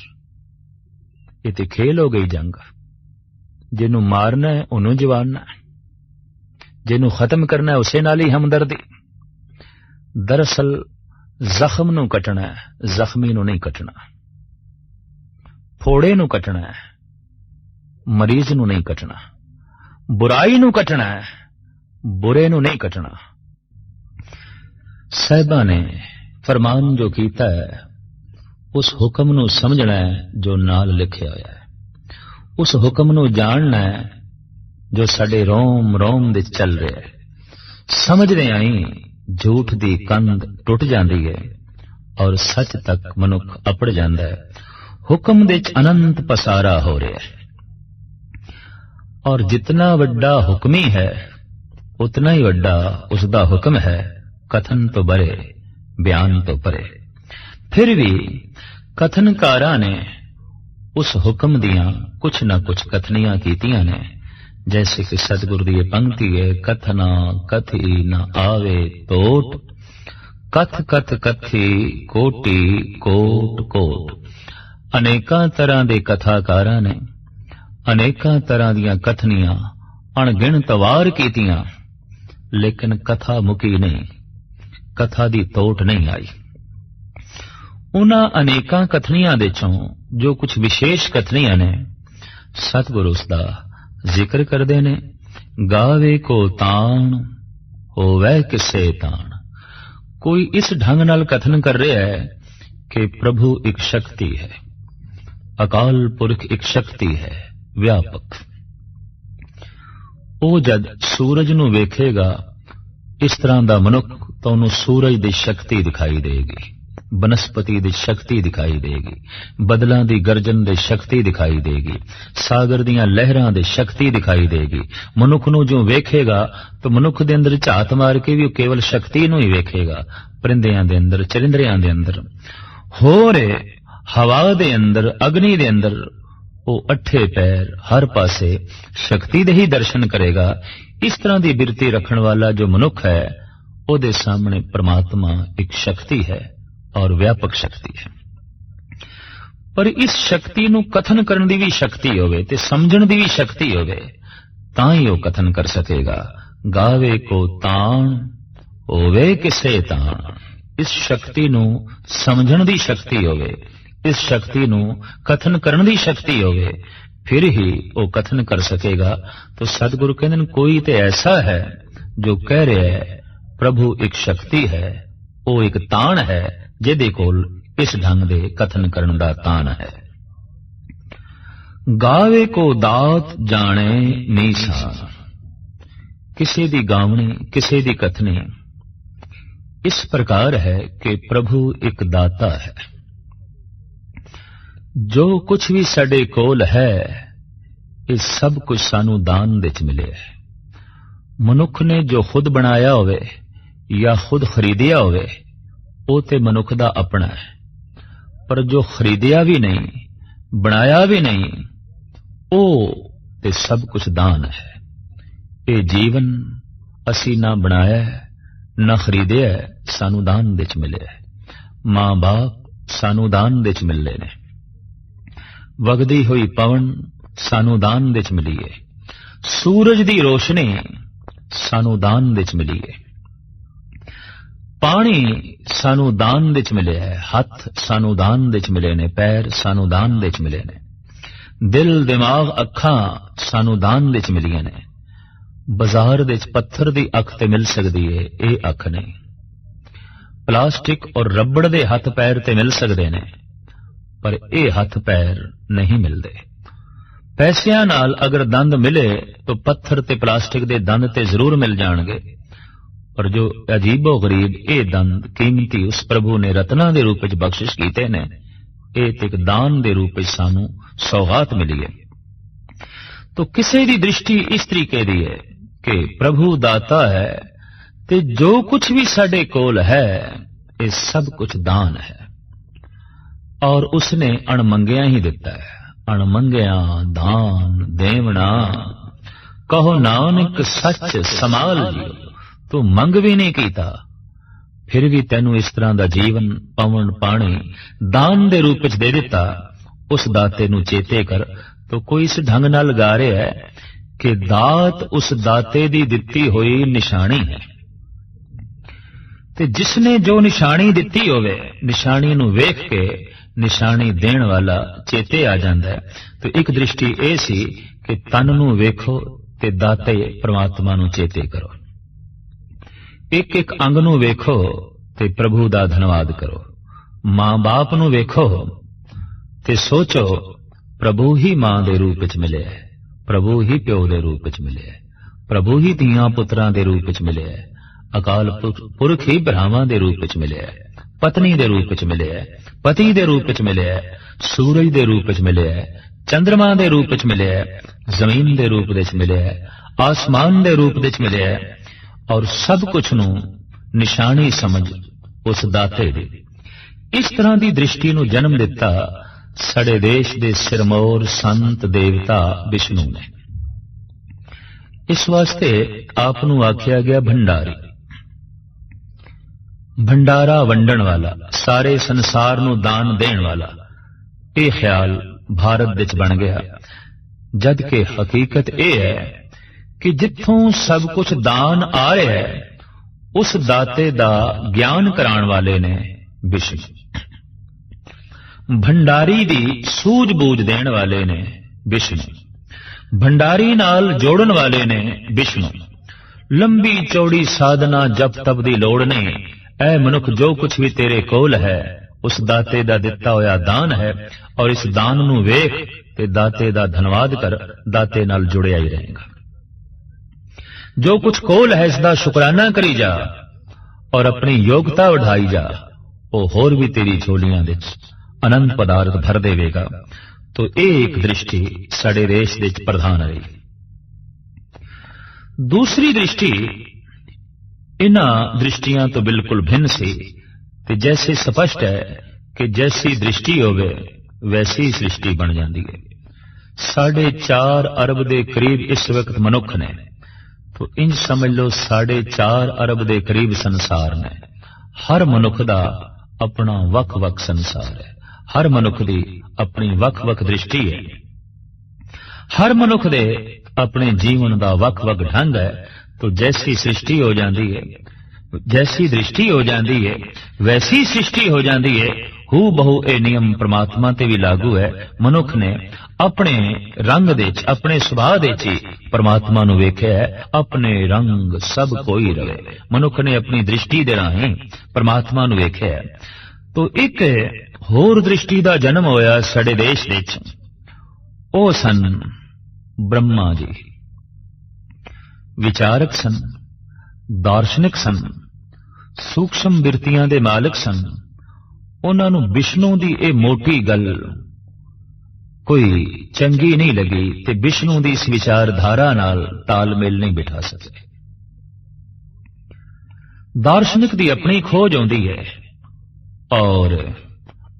ये ते खेल हो गई जंग, जिन्नू मारना है उन्होंने जवाना है, जिन्नू खत्म करना है उसे नाल ही हमदर्दी। दरअसल जख्म नू कटना है, जख्मी नू नहीं कटना। फोड़े नू कटना है, मरीज नू नहीं कटना। बुराई नू कटना है, बुरे नू नहीं कटना। साहिबा ने फरमान जो कीता है, उस हुक्म नू समझना है जो नाल लिखिया होया है, उस हुक्म नू जानना है जो साडे रोम रोम दे चल रहा है। समझदे आई झूठ दी कंध टुट जाती है और सच तक मनुख अपड़ जाता है। हुक्म दे अनंत पसारा हो रहा है, और जितना वड्डा हुक्मी है उतना ही वड्डा उसका हुक्म है। कथन तो बरे, बयान तो परे। फिर भी कथनकारा ने उस हुक्म दियां कुछ न कुछ कथनियां कीतियां ने। जैसे कि सतगुरु दी पंक्ति है, कथना कथी न आवे तोट, कथ कथ कथी कोटि कोट कोट। अनेकां तरह दे कथाकारां ने अनेकां तरह दियां कथनियां अणगिणत वार कीतियां, लेकिन कथा मुकी नहीं, कथा दी तोट नहीं आई। उन्हां अनेकां कथनियां दे चों जो कुछ विशेष कथनियां ने, सतगुरु उसदा जिक्र करदे ने। गावे को ताण होवै किसे ताण। कोई इस ढंग नाल कथन कर रहा है कि प्रभु एक शक्ति है, अकाल पुरख एक शक्ति है व्यापक। ਉਹ जद सूरज ਨੂੰ ਵੇਖੇਗਾ इस तरह ਦਾ ਮਨੁੱਖ ਤਾਂ ਉਹਨੂੰ सूरज ਦੀ शक्ति दिखाई देगी, ਬਨਸਪਤੀ ਦੀ शक्ति दिखाई देगी, बदलों की गर्जन ਦੀ शक्ति दिखाई देगी, सागर ਦੀਆਂ लहरां ਦੀ शक्ति दिखाई देगी। मनुख ਨੂੰ जो ਵੇਖੇਗਾ तो मनुख ਦੇ अंदर ਝਾਤ मार के भी केवल शक्ति ਨੂੰ ही ਵੇਖੇਗਾ। परिंदियां ਦੇ अंदर, चरिंदरियां ਦੇ अंदर, होर हवा ਦੇ अंदर, अग्नि ਦੇ अंदर, वो अठे पैर हर पासे शक्ति दे ही दर्शन करेगा। इस तरह की बिरती रखण वाला जो मनुख है, ਉਹਦੇ सामने परमात्मा एक शक्ति है और व्यापक शक्ति है। पर इस शक्ति ਨੂੰ कथन करने की भी शक्ति होवे ते समझण की भी शक्ति होवे, तां ही वो कथन कर सकेगा। गावे को ताण होवे किसे ताण। इस शक्ति ਨੂੰ समझण की शक्ति होवे, इस शक्ति ਨੂੰ कथन करने की शक्ति होवे, फिर ही वो कथन कर सकेगा। तो सतगुरु कहते हैं कोई तो ऐसा है जो कह रहा है प्रभु एक शक्ति है, वो एक ताण है जिहदे कोल इस ढंग दे कथन करन दा ताण है। गावे को दात जाने नीसान। किसी दी गावनी, किसी दी कथनी इस प्रकार है कि प्रभु एक दाता है। जो कुछ भी साडे कोल है, ये सब कुछ सानू दान विच मिले है। मनुख ने जो खुद बनाया होवे या खुद खरीदिया होवे, वो ते मनुख दा अपना है। पर जो खरीदिया भी नहीं, बनाया भी नहीं, वो ते सब कुछ दान है। ये जीवन असी ना बनाया है, ना खरीदिया है, सानू दान विच मिले है। मां बाप सानू दान विच मिले ने। वगदी हुई पवन सानू दान विच मिली है। सूरज दी रोशनी सानू दान विच मिली है। पानी सानू दान विच मिले है। हथ सानू दान विच मिले ने। पैर सानू दान विच मिले ने। दिल दिमाग अखां सानू दान विच मिलियां ने। बाजार विच पत्थर दी अख ते मिल सकदी है, ये अख नहीं। प्लास्टिक और रबड़ दे हथ पैर ते मिल सकते ने, पर ये हथ पैर नहीं मिलते। पैसियां नाल अगर दंद मिले तो पत्थर ते प्लास्टिक दे दंद ते जरूर मिल जाणगे, पर जो अजीबो गरीब ये दंद कीमती उस प्रभु ने रत्ना दे रूप विच बख्शिश कीते ने, ये एक दान दे रूप विच सानू सौगात मिली है। तो किसी दी दृष्टि इस तरीके दी है कि प्रभु दाता है, ते जो कुछ भी साडे कोल है ये सब कुछ दान है, और उसने अणमंगिया ही दिता है। अणमंगिया दान देवना, कहो नानक सच समाल जियो। तू मंग भी नहीं कीता, फिर भी तेनू इस तरह का जीवन पवन पानी दान दे रूप विच दे दिता। उस दाते नू चेते कर। तो कोई इस ढंग नाल गा रहा है कि दात उस दाते दी दिती हुई निशानी है, ते जिसने जो निशानी दिती होवे, निशानी नू वेख के निशानी देण वाला चेते आ जांदा है। तो एक दृष्टि यह सी कि तन नू वेखो ते दाते परमात्मा नू चेते करो। एक एक अंग नू वेखो ते प्रभु दा धन्यवाद करो। मां बाप नू वेखो ते सोचो प्रभु ही मां दे रूप विच मिले है, प्रभु ही प्यो दे रूप विच मिले है, प्रभु ही धीआं पुत्रां दे रूप विच मिले है, अकाल पुरख ही भरावां दे रूप विच मिले है, पत्नी दे रूप विच मिले है, पति दे रूप विच मिले है, सूरज दे रूप विच मिले है, चंद्रमा दे रूप विच मिले है, जमीन दे रूप विच मिले है, आसमान दे रूप विच मिले है, और सब कुछ नू निशानी समझ उस दाते दी। इस तरह की दृष्टि नू जन्म दिता साडे देश दे सिरमौर संत देवता विष्णु ने। इस वास्ते आप नूं आख्या गया भंडारी, भंडारा वंडण वाला, सारे संसार नूं दान देण वाला। यह ख्याल भारत विच बन गया, जबकि हकीकत यह है कि जिथों सब कुछ दान आ रहा है उस दाते दा ज्ञान कराण वाले ने विष्णु, भंडारी दी सूझबूझ देण वाले ने विष्णु, भंडारी नाल जोड़न वाले ने विष्णु। लंबी चौड़ी साधना जप तप दी लोड़ नहीं, ऐ मनुख जो कुछ भी तेरे कोल है उस दाते दा दिता होया दान है, और इस दान नूं वेख ते दाते दा धन्नवाद कर, दाते नाल जुड़िया ही रहेगा। जो कुछ कोल है इसका शुकराना करी जा और अपनी योग्यता बढ़ाई जा, वो होर भी तेरी झोलियां विच अनंत पदार्थ भर देवेगा। तो एक दृष्टि साडे देश विच प्रधान रही। दूसरी दृष्टि इन्हां दृष्टियां तो बिल्कुल भिन्न सी, ते जैसे स्पष्ट है कि जैसी दृष्टि होवे वैसी सृष्टि बन जाती है। 4.5 अरब के करीब इस वक्त मनुख ने, तो इंज समझ लो 4.5 अरब के करीब संसार ने। हर मनुख का अपना वख वख संसार है, हर मनुख की अपनी वख वख दृष्टि है, हर मनुख दे अपने जीवन का वख वख ढंग है। तो जैसी सृष्टि हो जाती है, जैसी दृष्टि हो जाती है वैसी सृष्टि हो जाती है। हू बहु ए नियम परमात्मा ते भी लागू है। मनुख ने अपने रंग दे च, अपने सुभाव दे च परमात्मा नूं वेख्या है। अपने रंग सब कोई रवे, मनुख ने अपनी दृष्टि दे राहीं परमात्मा नूं वेख्या है। तो एक होर दृष्टि का जन्म होया साडे देश दे च। ओ सन ब्रह्मा जी, विचारक सन, दार्शनिक सन, सूक्ष्म बिरतियां दे मालिक सन। उन्हां नूं विष्णु दी ए मोटी गल कोई चंगी नहीं लगी ते विष्णु दी इस विचारधारा नाल तालमेल नहीं बिठा सके। दार्शनिक दी अपनी खोज आउंदी है और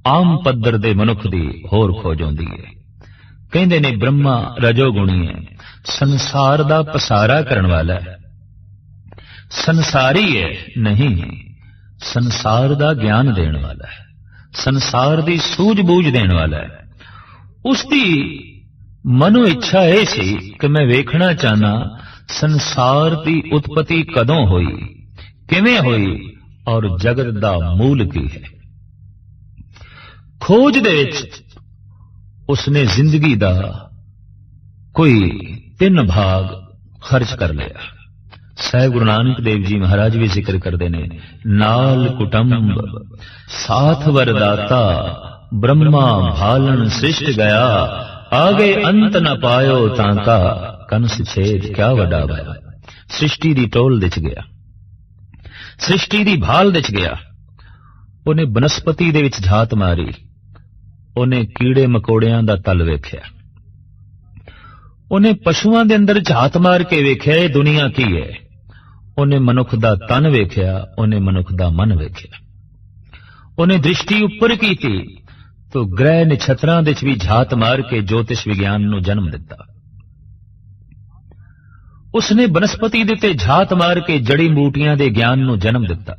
आम पद्धर दे मनुख दी होर खोज आउंदी है। कहंदे ने ब्रह्मा रजोगुणी है, संसार दा पसारा करन वाला है, संसारी है नहीं, संसार दा ज्ञान देण वाला है, संसार दी सूझबूझ देण वाला है। उसकी मनो इच्छा यह सी कि मैं वेखना चाहना संसार की उत्पत्ति कदों हुई, किवें हुई और जगत दा मूल की है। खोज दे विच उसने जिंदगी दा कोई 3 भाग खर्च कर लिया। साहिब गुरु नानक देव जी महाराज भी जिक्र करते ने, नाल कुटुंब साथ वरदाता, ब्रह्मा भालन सृष्ट गया, आगे अंत न पायो तांका, कंस छेद क्या वडा भया। सृष्टि दी टोल दिच गया, सृष्टि दी भाल दिच गया। उन्हें बनस्पति दे विच झात मारी, उन्हें कीड़े मकोड़ियां दा तल वेख्या, उन्हें पशुआं दे अंदर झात मार के वेख्या ये दुनिया की है। उन्हें मनुख दा तन वेख्या, उन्हें मनुख दा मन वेख्या। उन्हें दृष्टि उपर की थी तो ग्रह नक्षत्रां दे भी झात मार के ज्योतिष विज्ञान नूं जन्म दिता। उसने बनस्पति दे ते झात मार के जड़ी बूटियां दे ज्ञान नूं जन्म दिता।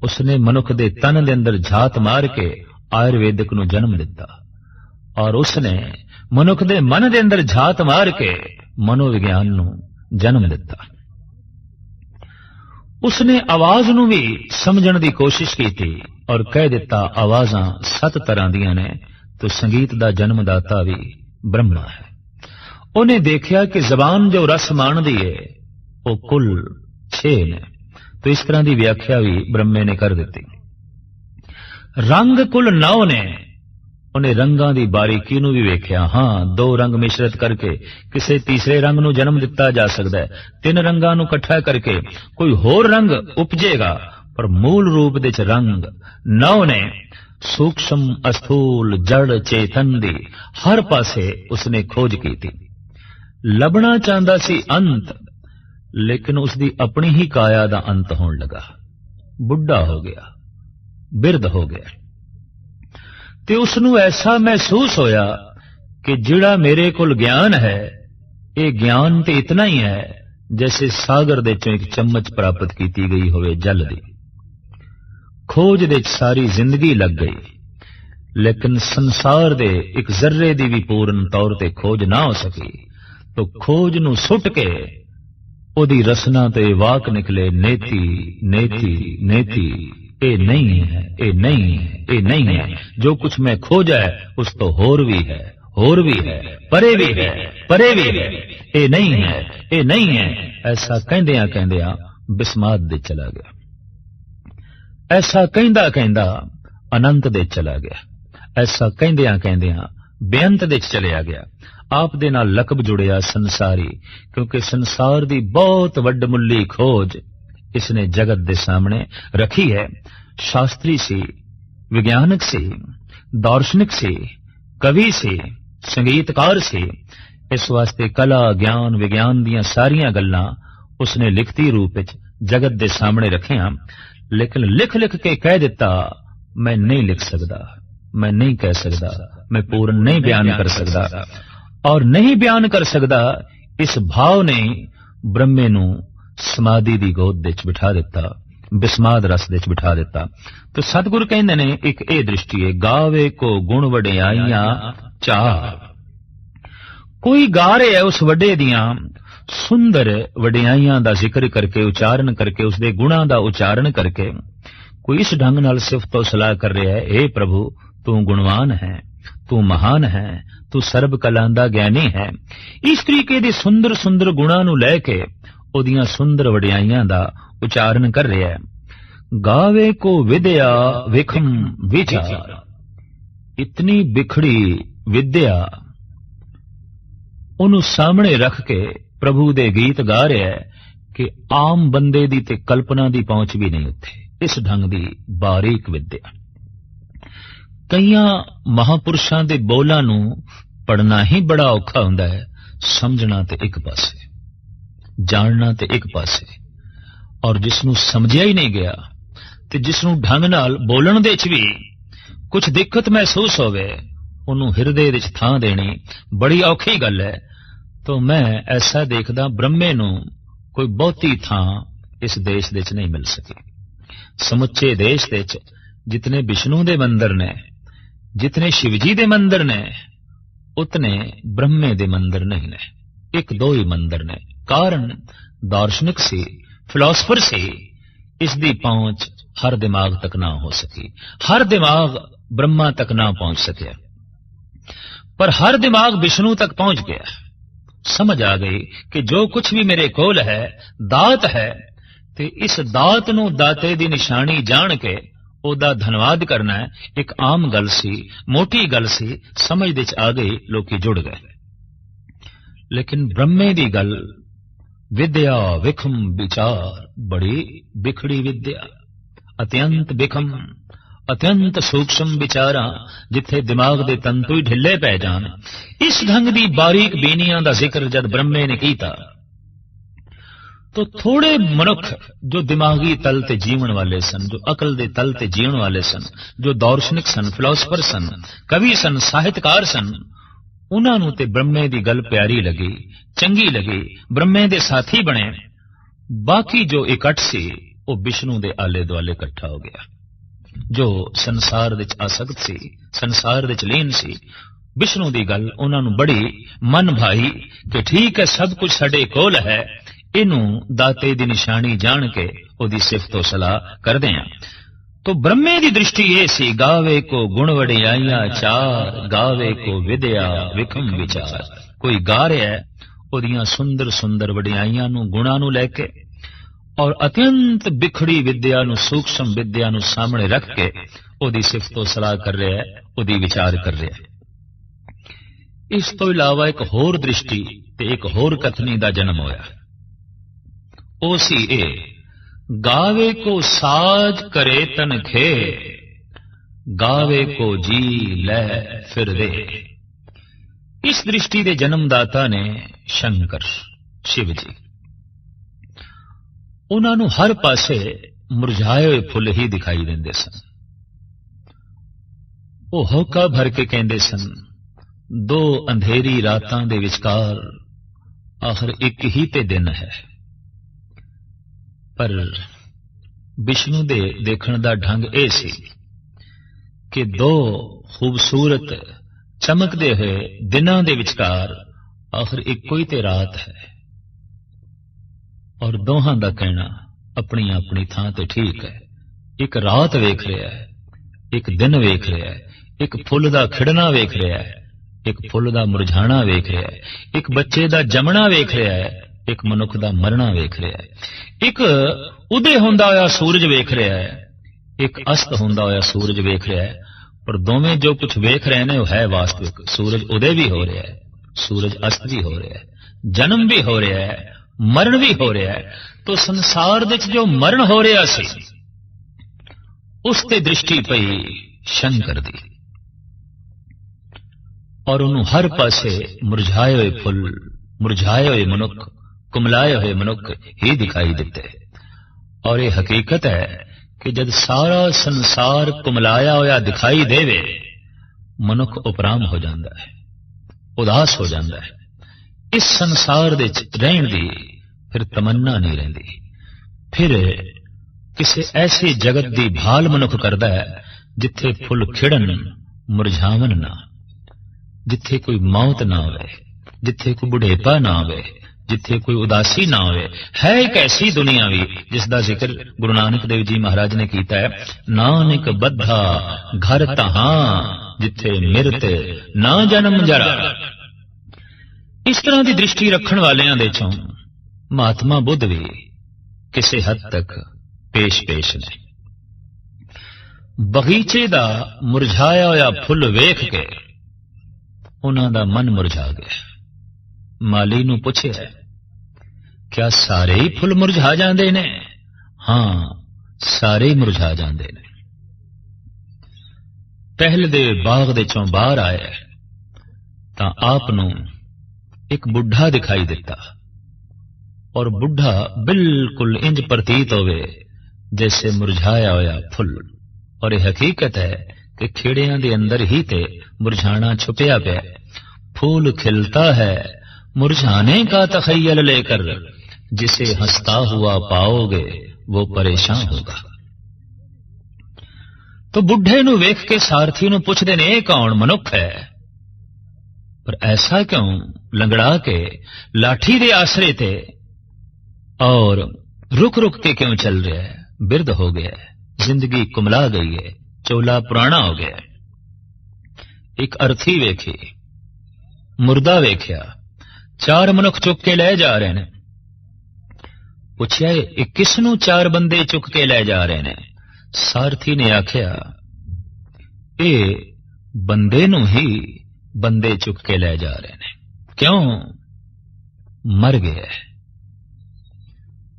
उसने मनुख दे तन दे अंदर झात मार के आयुर्वेदिक नूं जन्म दिता, और उसने मनुख दे मन दे अंदर झात मार के मनोविज्ञान नूं जन्म दिता। उसने आवाज नूं भी समझण दी कोशिश की थी और कह दिता आवाजां 7 तरह दियां ने, तो संगीत दा जन्मदाता भी ब्रह्मा है। उन्हें देखा कि जबान जो रस माणदी है वो कुल 6 ने, तो इस तरह की व्याख्या भी ब्रह्मे ने कर दी। रंग कुल 9 ने, उन्हें रंगां दी बारीकी नूं भी वेख्या। हाँ, 2 रंग मिश्रित करके किसी तीसरे रंग नूं जन्म दिता जा सकता है, 3 रंगां नूं इकट्ठा करके कोई होर रंग उपजेगा, पर मूल रूप दे रंग 9 ने। सूक्ष्म अस्थूल जड़ चेतन दी हर पासे उसने खोज की थी। लभना चाहता सी अंत, लेकिन उसकी अपनी ही काया दा अंत होने लगा। बुढ़ा हो गया, बिरध हो गया। ते उसनू ऐसा महसूस होया कि जिहड़ा मेरे कोल ज्ञान है, ये ज्ञान ते इतना ही है जैसे सागर दे चों एक चम्मच प्राप्त की गई होवे जल दी। खोज दे सारी जिंदगी लग गई, लेकिन संसार दे एक जर्रे दी भी पूर्ण तौर ते खोज ना हो सकी। तो खोज नू सुट के ओदी रसना ते वाक निकले, नेति नेति नेति, ए नहीं है, ए नहीं है, ए नहीं है। जो कुछ मैं खोजा है उस तो होर भी है, होर भी है, परे भी है, परे भी है, ए नहीं है, ए नहीं है। ऐसा कहंदियां कहंदियां बिस्मात दे चला गया, ऐसा कहंदा कहंदा अनंत दे चला गया, ऐसा कहंदियां कहंदियां बेअंत दे चलिया गया। आप दे नाल लकब जुड़िया संसारी, क्योंकि संसार दी बहुत वड्डमुल्ली खोज इसने जगत दे सामने रखी है। शास्त्री सी, विज्ञानक सी, दार्शनिक सी, कवि सी, संगीतकार सी। इस वास्ते कला, ज्ञान, विज्ञान दियां सारियां गल्लां उसने लिखती रूप विच जगत दे सामने रखियां, लेकिन लिख लिख के कह दिता, मैं नहीं लिख सकदा, मैं नहीं कह सकदा, मैं पूर्ण नहीं बयान कर सकदा। और नहीं बयान कर सकदा, इस भाव ने ब्रह्मे नू समाधि दी गोद विच बिठा दिता, बिस्माद रस विच बिठा दिता। तो सतगुरु कहंदे ने एक ए दृष्टि है, गावे को गुण वडियाइयां चार। कोई गा रहा है उस वड्डे दियां सुंदर वडियाइयां दा जिक्र करके, उचारण करके, उसदे गुणां दा उचारण करके कोई इस ढंग नाल सिफत तो सलाह कर रहा है, हे प्रभु तू गुणवान है, तू महान है, तू सर्ब कलां दा ज्ञानी है। इस तरीके दे सुंदर सुंदर गुणां नू लैके ओदियां सुंदर वडियाइयां दा उचारण कर रहा है। गावे को विद्या विखम विचार, इतनी बिखड़ी विद्या उन्होंने सामने रख के प्रभु दे गीत गा रहा है कि आम बंदे दी ते कल्पना दी पहुंच भी नहीं उत्थे। इस ढंग दी बारीक विद्या कईयां महापुरुषां दे बोलां नू पढ़ना ही बड़ा औखा हुंदा है, समझना ते एक पासे, जानना ते एक पासे। और जिसनू समझिया ही नहीं गया ते जिसनू ढंग नाल बोलण दे च भी कुछ दिक्कत महसूस होवे, उन्होंने हिरदे विच थां देनी बड़ी औखी गल है। तो मैं ऐसा देखदा, ब्रह्मे नू कोई बहुती थां इस देश दे च नहीं मिल सकी। समुचे देश दे च जितने विष्णु दे मंदिर ने, जितने शिवजी दे मंदिर ने, उतने ब्रह्मे दे मंदिर नहीं ने। एक दो ही मंदिर ने। कारण दार्शनिक सी, फिलोसफर सी, इसकी पहुंच हर दिमाग तक ना हो सकी, हर दिमाग ब्रह्मा तक ना पहुंच सके। पर हर दिमाग विष्णु तक पहुंच गया। समझ आ गई कि जो कुछ भी मेरे कोल है दात है, ते इस दात नू दाते दी निशानी जान के ओदा धन्यवाद करना है। एक आम गल सी, मोटी गल सी, समझ दे च आ गई, लोकी जुड़ गए। लेकिन ब्रह्मे दी गल विद्या विखम विचार, बड़ी बिखड़ी विद्या, अत्यंत विखम, अत्यंत सूक्ष्म विचारा, जिथे दिमाग दे तंतु ही ढिले पै जान। इस ढंग दी बारीक बेनियां दा जिक्र जद ब्रह्मे ने कीता, तो थोड़े मनुख जो दिमागी तल ते जीवन वाले सन, जो अकल दे तल ते जीवन वाले सन, जो दार्शनिक सन, फिलोसफर सन, कवि सन, साहित्यकार सन, उन्होंने ते ब्रह्मे दी गल प्यारी लगी, चंगी लगी, ब्रह्मे दे साथी बने। बाकी जो इकट्ठ सी वो विष्णु दे आले दुआले इकट्ठा हो गया। जो संसार विच आसक्त सी, संसार विच लीन सी, विष्णु दी गल उन्होंने बड़ी मन भाई कि ठीक है, सब कुछ साडे कोल है, इनू दाते दी निशानी जान के ओदी सिफत सलाह कर दें। तो ब्रह्मे दी दृष्टि ये सी, गावे को गुण वडियाइयां चार, गावे को विद्या विखम विचार। कोई गा रहा है ओदियां सुंदर सुंदर वडियाइयां नू, गुणां नू लैके, और अत्यंत बिखड़ी विद्या नू, सूक्ष्म विद्या नू सामने रख के ओदी सिफत सलाह कर रहा है, ओदी विचार कर रहा है। इस तो इलावा एक होर दृष्टि ते एक होर कथनी दा जन्म होया। ओ सी ए, गावे को साज करे तन खे, गावे को जी लै फिर दे। इस दृष्टि के जन्मदाता ने शंकर शिव जी, उन्होंने हर पासे मुरझाए हुए फुल ही दिखाई देंदे सन। ਉਹ ਹੌਕਾ ਭਰ ਕੇ ਕਹਿੰਦੇ ਸਨ, ਦੋ ਅੰਧੇਰੀ ਰਾਤਾਂ ਦੇ ਵਿਚਕਾਰ ਆਖਰ ਇੱਕ ਹੀ ਤੇ ਦਿਨ ਹੈ। ਪਰ ਵਿਸ਼ਨੂੰ ਦੇ ਦੇਖਣ ਦਾ ਢੰਗ ਇਹ ਸੀ ਕਿ ਦੋ ਖੂਬਸੂਰਤ ਚਮਕਦੇ ਹੋਏ ਦਿਨਾਂ ਦੇ ਵਿਚਕਾਰ ਆਖਰ ਇੱਕੋ ਹੀ ਤੇ ਰਾਤ ਹੈ। ਔਰ ਦੋਹਾਂ ਦਾ ਕਹਿਣਾ ਆਪਣੀ ਆਪਣੀ ਥਾਂ ਤੇ ਠੀਕ ਹੈ। ਇੱਕ ਰਾਤ ਵੇਖ ਰਿਹਾ ਹੈ, ਇੱਕ ਦਿਨ ਵੇਖ ਰਿਹਾ ਹੈ, ਇੱਕ ਫੁੱਲ ਦਾ ਖਿੜਨਾ ਵੇਖ ਰਿਹਾ ਹੈ, ਇੱਕ ਫੁੱਲ ਦਾ ਮੁਰਝਾਣਾ ਵੇਖ ਰਿਹਾ ਹੈ, ਇੱਕ ਬੱਚੇ ਦਾ ਜੰਮਣਾ ਵੇਖ ਰਿਹਾ ਹੈ, ਇੱਕ ਮਨੁੱਖ ਦਾ ਮਰਨਾ ਵੇਖ ਰਿਹਾ ਹੈ, ਇੱਕ ਉਦੇ ਹੁੰਦਾ ਹੋਇਆ ਸੂਰਜ ਵੇਖ ਰਿਹਾ ਹੈ, ਇੱਕ ਅਸਤ ਹੁੰਦਾ ਹੋਇਆ ਸੂਰਜ ਵੇਖ ਰਿਹਾ ਹੈ। ਪਰ ਦੋਵੇਂ ਜੋ ਕੁਝ ਵੇਖ ਰਹੇ ਨੇ ਉਹ ਹੈ ਵਾਸਤਵਿਕ। ਸੂਰਜ ਉਦੇ ਵੀ ਹੋ ਰਿਹਾ ਹੈ, ਸੂਰਜ ਅਸਤ ਵੀ ਹੋ ਰਿਹਾ ਹੈ, ਜਨਮ ਵੀ ਹੋ ਰਿਹਾ ਹੈ, ਮਰਨ ਵੀ ਹੋ ਰਿਹਾ ਹੈ। ਤੋ ਸੰਸਾਰ ਵਿੱਚ ਜੋ ਮਰਨ ਹੋ ਰਿਹਾ ਸੀ ਉਸ ਤੇ ਦ੍ਰਿਸ਼ਟੀ ਪਈ ਸ਼ੰਕਰ ਦੀ, ਔਰ ਉਹਨੂੰ ਹਰ ਪਾਸੇ ਮੁਰਝਾਏ ਹੋਏ ਫੁੱਲ, ਮੁਰਝਾਏ ਹੋਏ ਮਨੁੱਖ, ਕੁਮਲਾਏ ਹੋਏ ਮਨੁੱਖ ਹੀ ਦਿਖਾਈ ਦਿੱਤੇ। ਔਰ ਇਹ ਹਕੀਕਤ ਹੈ ਕਿ ਜਦ ਸਾਰਾ ਸੰਸਾਰ ਕੁਮਲਾਇਆ ਹੋਇਆ ਦਿਖਾਈ ਦੇਵੇ, ਮਨੁੱਖ ਉਪਰਾਮ ਹੋ ਜਾਂਦਾ ਹੈ, ਉਦਾਸ ਹੋ ਜਾਂਦਾ ਹੈ। ਇਸ ਸੰਸਾਰ ਦੇ ਵਿੱਚ ਰਹਿਣ ਦੀ ਫਿਰ ਤਮੰਨਾ ਨਹੀਂ ਰਹਿੰਦੀ। ਫਿਰ ਕਿਸੇ ਐਸੇ ਜਗਤ ਦੀ ਭਾਲ ਮਨੁੱਖ ਕਰਦਾ ਹੈ ਜਿੱਥੇ ਫੁੱਲ ਖਿੜਨ, ਮੁਰਝਾਵਨ ਨਾ, ਜਿੱਥੇ ਕੋਈ ਮੌਤ ਨਾ ਹੋਵੇ, ਜਿੱਥੇ ਕੋਈ ਬੁਢੇਪਾ ਨਾ ਹੋਵੇ, ਜਿੱਥੇ ਕੋਈ ਉਦਾਸੀ ਨਾ ਹੋਵੇ। ਹੈ ਇੱਕ ਐਸੀ ਦੁਨੀਆ ਵੀ ਜਿਸ ਦਾ ਜ਼ਿਕਰ ਗੁਰੂ ਨਾਨਕ ਦੇਵ ਜੀ ਮਹਾਰਾਜ ਨੇ ਕੀਤਾ ਹੈ, ਨਾਨਕ ਬੱਧਾ ਘਰ ਤਹਾਂ ਜਿੱਥੇ ਮਿਰਤ ਨਾ ਜਨਮ ਜਰਾ। ਇਸ ਤਰ੍ਹਾਂ ਦੀ ਦ੍ਰਿਸ਼ਟੀ ਰੱਖਣ ਵਾਲਿਆਂ ਦੇ ਚੋਂ ਮਹਾਤਮਾ ਬੁੱਧ ਵੀ ਕਿਸੇ ਹੱਦ ਤੱਕ ਪੇਸ਼ ਨੇ। ਬਗੀਚੇ ਦਾ ਮੁਰਝਾਇਆ ਹੋਇਆ ਫੁੱਲ ਵੇਖ ਕੇ ਉਹਨਾਂ ਦਾ ਮਨ ਮੁਰਝਾ ਗਿਆ। ਮਾਲੀ ਨੂੰ ਪੁੱਛਿਆ, ਕਿਆ ਸਾਰੇ ਹੀ ਫੁੱਲ ਮੁਰਝਾ ਜਾਂਦੇ ਨੇ? ਹਾਂ, ਸਾਰੇ ਹੀ ਮੁਰਝਾ ਜਾਂਦੇ ਨੇ। ਪਹਿਲ ਦੇ ਬਾਗ ਦੇ ਚੋਂ ਬਾਹਰ ਆਇਆ ਤਾਂ ਆਪ ਨੂੰ ਇੱਕ ਬੁੱਢਾ ਦਿਖਾਈ ਦਿੱਤਾ, ਔਰ ਬੁੱਢਾ ਬਿਲਕੁਲ ਇੰਜ ਪ੍ਰਤੀਤ ਹੋਵੇ ਜੈਸੇ ਮੁਰਝਾਇਆ ਹੋਇਆ ਫੁੱਲ। ਔਰ ਇਹ ਹਕੀਕਤ ਹੈ ਕਿ ਖੇੜਿਆਂ ਦੇ ਅੰਦਰ ਹੀ ਤੇ ਮੁਰਝਾਣਾ ਛੁਪਿਆ ਪਿਆ। फूल खिलता है मुरझाने का तखय्युल लेकर, जिसे हंसता हुआ पाओगे वो परेशान होगा। तो बुढ़े नूं वेख के सारथी नूं पुछदे ने, ये कौन मनुख है? पर ऐसा क्यों लंगड़ा के लाठी दे आसरे थे और रुक रुक के क्यों चल रहा है? बिरध हो गया है, जिंदगी कुमला गई है, चोला पुराना हो गया। एक अर्थी वेखी, मुर्दा वेख्या, चार मनुख चुक के लै जा रहे ने। पुछया, किस नूं चार बंदे चुक के लै जा रहे ने? सारथी ने आख्या, ये बंदे नूं ही बंदे चुक के लै जा रहे ने। क्यों? मर गया।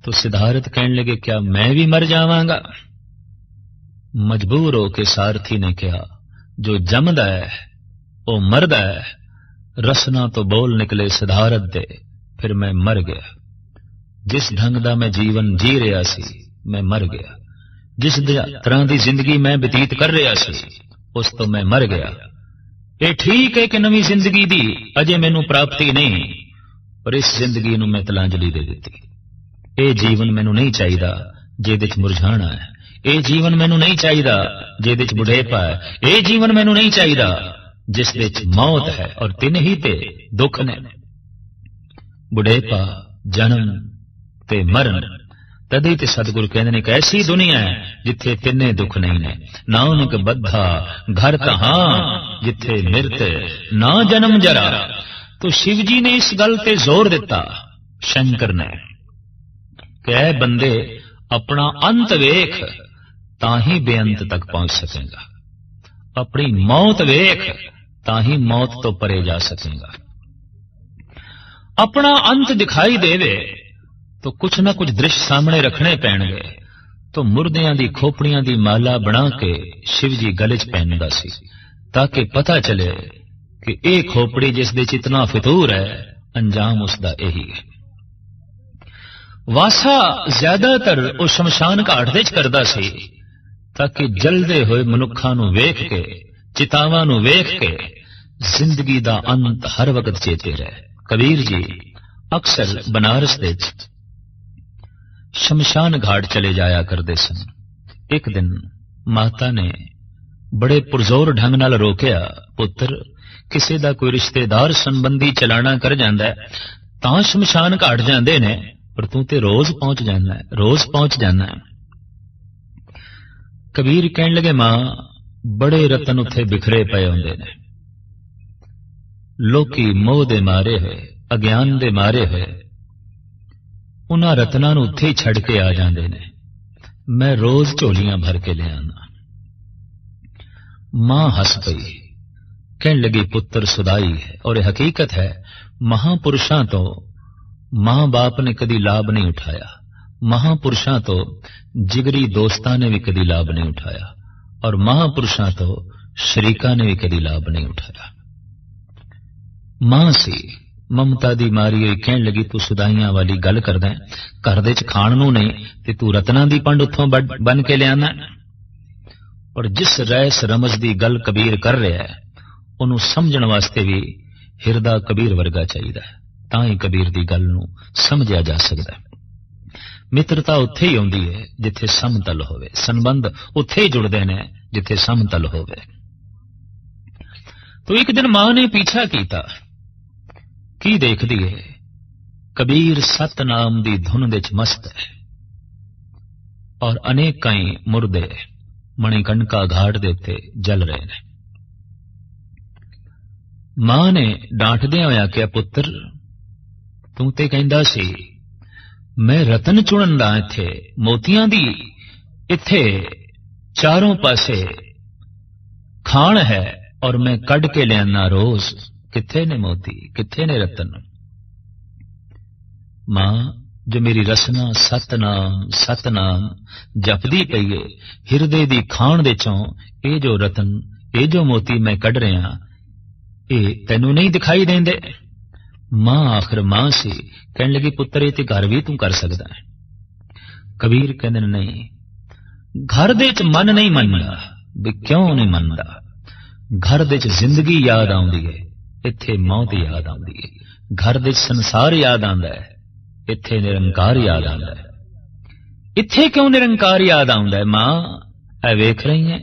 तो सिद्धार्थ कहने लगे, क्या मैं भी मर जावांगा? मजबूर होके सारथी ने कहा, जो जमदा है वो मरदा है। रसना तो बोल निकले सिद्धार्थ दे, फिर मैं मर गया। जिस ढंग दा मैं जीवन जी रहा सी मैं मर गया। जिस तरह की जिंदगी मैं बतीत कर रहा सी उस तो मैं मर गया। ये ठीक है कि नवी जिंदगी दी अजे मैनू प्राप्ति नहीं, पर इस जिंदगी नू मैं तलांजलि दे दी। ये जीवन मैनू नहीं चाहिए जिहदे च मुरझाना है। ये जीवन मैनू नहीं चाहिए जिहदे च बुढ़ेपा है। ये जीवन मैनू नहीं चाहिए जिस विच मौत है, और तीन ही ते दुख ने, बुढ़ेपा, जन्म ते मरण। तदी ते सतगुरु कहंदे ने कि ऐसी दुनिया है जिथे तिन्ने दुख नहीं ने। नानक बद्धा घर तहां जिथे मिरत ना जन्म जरा। तो शिव जी ने इस गल ते जोर दिता, शंकर ने, कि ऐ बंदे अपना अंत वेख ताही बेअंत तक पहुंच सकेगा। अपनी मौत वेख ताही मौत तो परे जा सकेगा। अपना अंत दिखाई देवे तो कुछ न कुछ दृश्य सामने रखने पैणगे। तो मुर्दियां दी खोपड़ियां दी माला बना के शिव जी गले च पहनदा सी, ताकि पता चले कि ये खोपड़ी जिस दे च इतना फितूर है, अंजाम उसदा यही है। वासा ज्यादातर वो शमशान घाट दे च करदा सी, ताकि जलदे हुए मनुखा नूं वेख के चितावां नूं वेख के जिंदगी दा अंत हर वक्त चेते रहे। कबीर जी अक्सर बनारस दे शमशान घाट चले जाया करते सन। एक दिन माता ने बड़े पुरजोर ढंग नाल रोकिया, पुत्र किसी दा कोई रिश्तेदार संबंधी चलाना कर जांदा है तां शमशान घाट जांदे ने, पर तू ते रोज पहुंच जाना है, रोज पहुंच जाना है। कबीर कहन लगे, मां बड़े रतन उत्थे बिखरे पे होंदे ने, लोकी मोह दे मारे होए, अज्ञान दे मारे होए उन्हां रत्नां नूं उत्थे ही छड़ के आ जांदे ने, मैं रोज झोलियां भर के ले आना। मां हस पई, कहन लगी, पुत्र सुदाई है और यह हकीकत है, महापुरुषां तो मां बाप ने कदी लाभ नहीं उठाया, महापुरुषां तो जिगरी दोस्तां ने भी कदी लाभ नहीं उठाया, और महापुरुषां तो शरीकां ने भी कदी लाभ नहीं उठाया। मां सी ममता दी मारी होई कहन लगी, तू सुदाइयां वाली गल करदा है, घर दे च खाण नूं नहीं ते तू रत्नां दी पंड उत्थों बन के लिआना। और जिस रैस रमज दी गल कबीर कर रहा है उन्हों समझण वास्ते भी हिरदा कबीर वर्गा चाहिए, तां ही कबीर दी गल नूं समझिया जा सकदा है। मित्रता उत्थे ही आउंदी है जिथे समतल होवे, संबंध उत्थे ही जुड़दे ने जिथे समतल होवे। तो एक दिन मां ने पीछा कीता, की देखदी है, कबीर सतनाम दी धुन दे च मस्त है और अनेकां ही मुर्दे मणिकणका घाट दे उत्ते जल रहे ने। मां ने डांटदे होया कि पुत्र तू ते कहंदा सी मैं रतन चुनन दा, इत्थे मोतियां दी इत्थे चारों पासे खान है और मैं कढ के लियाना रोज, किथे ने मोती, किथे ने रतन। मां जो मेरी रसना सतनाम सतनाम जपदी पई है, हिरदे दी खान दे चों ये जो रतन ये जो मोती मैं कढ रहा ये तैनू नहीं दिखाई देंदे। मां आखिर मां सी, कहने लगी, पुत्र ये ते घर भी तू कर सकदा है। कबीर कहंदे नहीं, घर दे च मन नहीं मनदा, भी क्यों नहीं मनदा, घर दे च जिंदगी याद आउंदी है, इत्थे मौत याद आउंदी है। घर दे च संसार याद आंदा है, इत्थे निरंकार याद आंदा है। इत्थे क्यों निरंकार याद आउंदा है? मां ऐ वेख रही है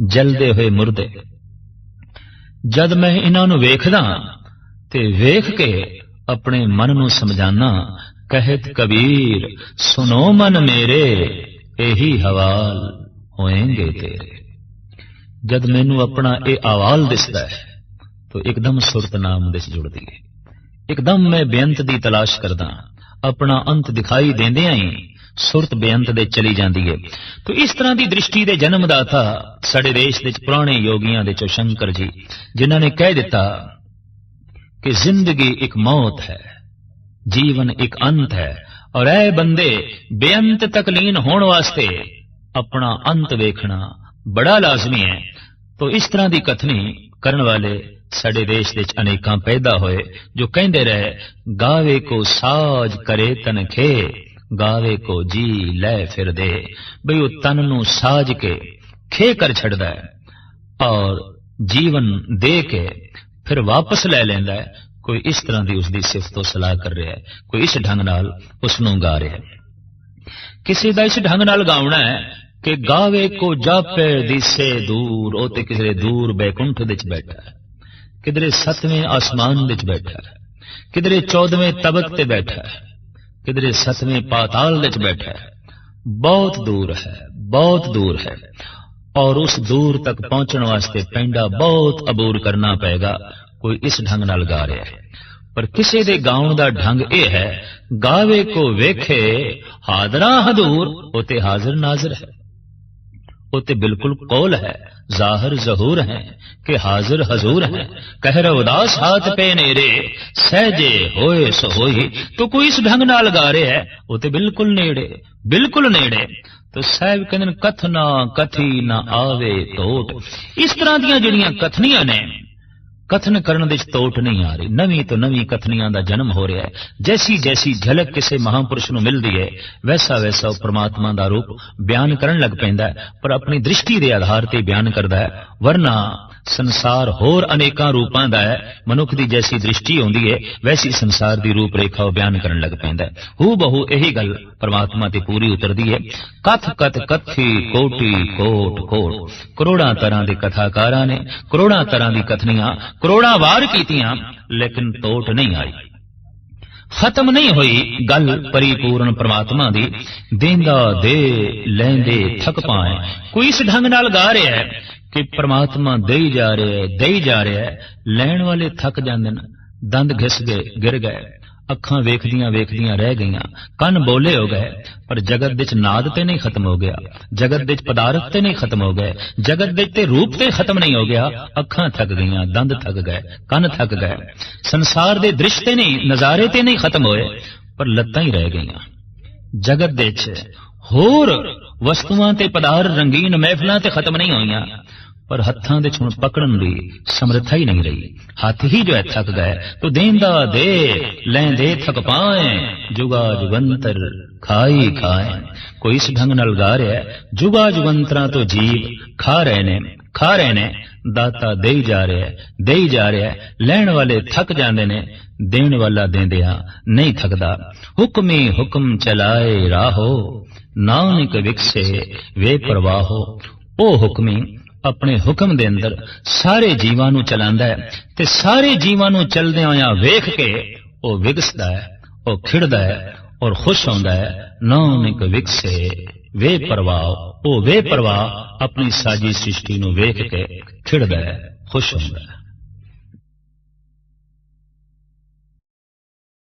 जलदे हुए मुर्दे, जद मैं इन्हां नूं वेखदा ते वेख के अपने मन नूं समझाना, कहत कबीर सुनो मन मेरे यही हवाल होएंगे तेरे। जद मैनू अपना ये अवाल दिसदा है तो एकदम सुरत नाम दिस जुड़दी है, एकदम मैं बेअंत दी तलाश करदा, अपना अंत दिखाई देंदिया ही सुरत बेअंत दे चली जाती है। तो इस तरह की दृष्टि दे जन्मदाता साडे देश दे पुराने योगियां दे चो शंकर जी, जिन्हां ने कह दिता कि जिंदगी एक मौत है, जीवन एक अंत है, और ऐ बंदे बेअंत तक लीन होने वास्ते अपना अंत देखना बड़ा लाजमी है। तो इस तरह की कथनी करने वाले साडे देश दे अनेकां पैदा होए, जो कहंदे रहे, गावे को साज करे तन खे, गावे को जी लै फिर दे। बई वो तन नू साज के खे कर छड़दा है और जीवन दे के फिर वापस ले लेंदा है। कोई इस तरह की उसकी सिफतो सलाह कर रहा है, कोई इस ढंग नाल उसनू गा रहा है। किसी का इस ढंग नाल गावना है कि गावे को जापे दिसे दूर, ओ ते किधरे दूर बैकुंठ विच बैठा है, किधरे 7वें आसमान विच बैठा है, किधरे 14वें तबक ते बैठा है, किधरे 7वें पाताल विच बैठा है। बहुत दूर है, बहुत दूर है, और उस दूर तक पहुंचने वास्ते पेंडा बहुत अबूर करना पेगा। कोई इस ढंग नाल गा रहा है, पर किसी दे गाउण दा ढंग यह है, गावे को वेखे हादरा हदूर, ओते हाजिर नाजिर है, ओते बिल्कुल कौल है, जाहिर जहूर है कि हाजिर हजूर है। कह रहे उदास हाथ पे नेरे, सहजे होए सो होई। तो कोई इस ढंग नाल गा रहे है, ओते बिल्कुल नेड़े, बिल्कुल नेड़े। तो साहब कहते कथना कथी ना आवे तोट। इस तरह दियां जिहड़ियां कथनियां ने, कथन करने दे तोट नहीं आ रही, नवी तो नवी कथनियां दा जन्म हो रहा है। जैसी जैसी झलक किसी महापुरुष नूं मिलदी है, वैसा वैसा परमात्मा दा रूप बयान करन लग पैंदा है, पर अपनी दृष्टि के आधार ते बयान करदा है। वरना संसार होर अनेकां रूपां दा है। मनुख दी जैसी दृष्टि होंदी है वैसी संसार दी रूप रेखा बयान करन लग पैंदा है। हू बहु यही गल परमात्मा ते पूरी उतरदी है। कथ कथ कथी कोटि कोट कोट, करोड़ां तरह दे कथाकारां ने करोड़ां तरह दी कथनियां करोड़ां वार कीतियां, लेकिन तोट नहीं आई, खत्म नहीं हुई गल परिपूर्ण परमात्मा दी। देंदा दे लैंदे थक पाए, कोई इस ढंग नाल गा रहा है कि परमात्मा देई जा रहा है, लैण वाले थक जांदे न, दंद घिस गए, गिर गए, अखां वेखदियां वेखदियां रह गईयां, कन बोले हो गए, पर जगत विच नाद ते नहीं खत्म हो गया, जगत विच पदार्थ ते नहीं खत्म हो गए, जगत विच ते रूप ते खत्म नहीं हो गया। अखां थक गईयां, दंद थक गए, कन थक गए, संसार दे दृश्य ते नहीं, नजारे ते नहीं खत्म होए, पर लत्तां ही रह गईयां। जगत विच होर वस्तुआं ते पदार्थ रंगीन महफिलां ते खत्म नहीं होईयां, पर हत्थां दे छुण पकड़न दी समर्था ही नहीं रही। हाथ ही जो है थक गए, तो देंदा दे लैंदे थक पाए, जुगा जुगंतर खाई खाए। कोई इस ढंग नाल गा रहा है, जुगा जुगंतरां तो जीव खा रहे ने, दाता देई जा रहा है, लैण वाले थक जांदे ने, देण वाला देंदिया नहीं थकदा। हुक्मी हुक्म चलाए राहो, नानक विकसे वे परवाहो। ओ हुक्मी अपने हुक्म दे अंदर सारे जीवां नूं चलांदा है, ते सारे जीवां नूं चलदे होया वेख के ओ विगसदा है, ओ खिड़दा है और खुश होंदा है। नानक विकसे वे परवाह, ओ वे परवाह अपनी साजी सृष्टि नूं वेख के खिड़दा है, खुश होंदा है।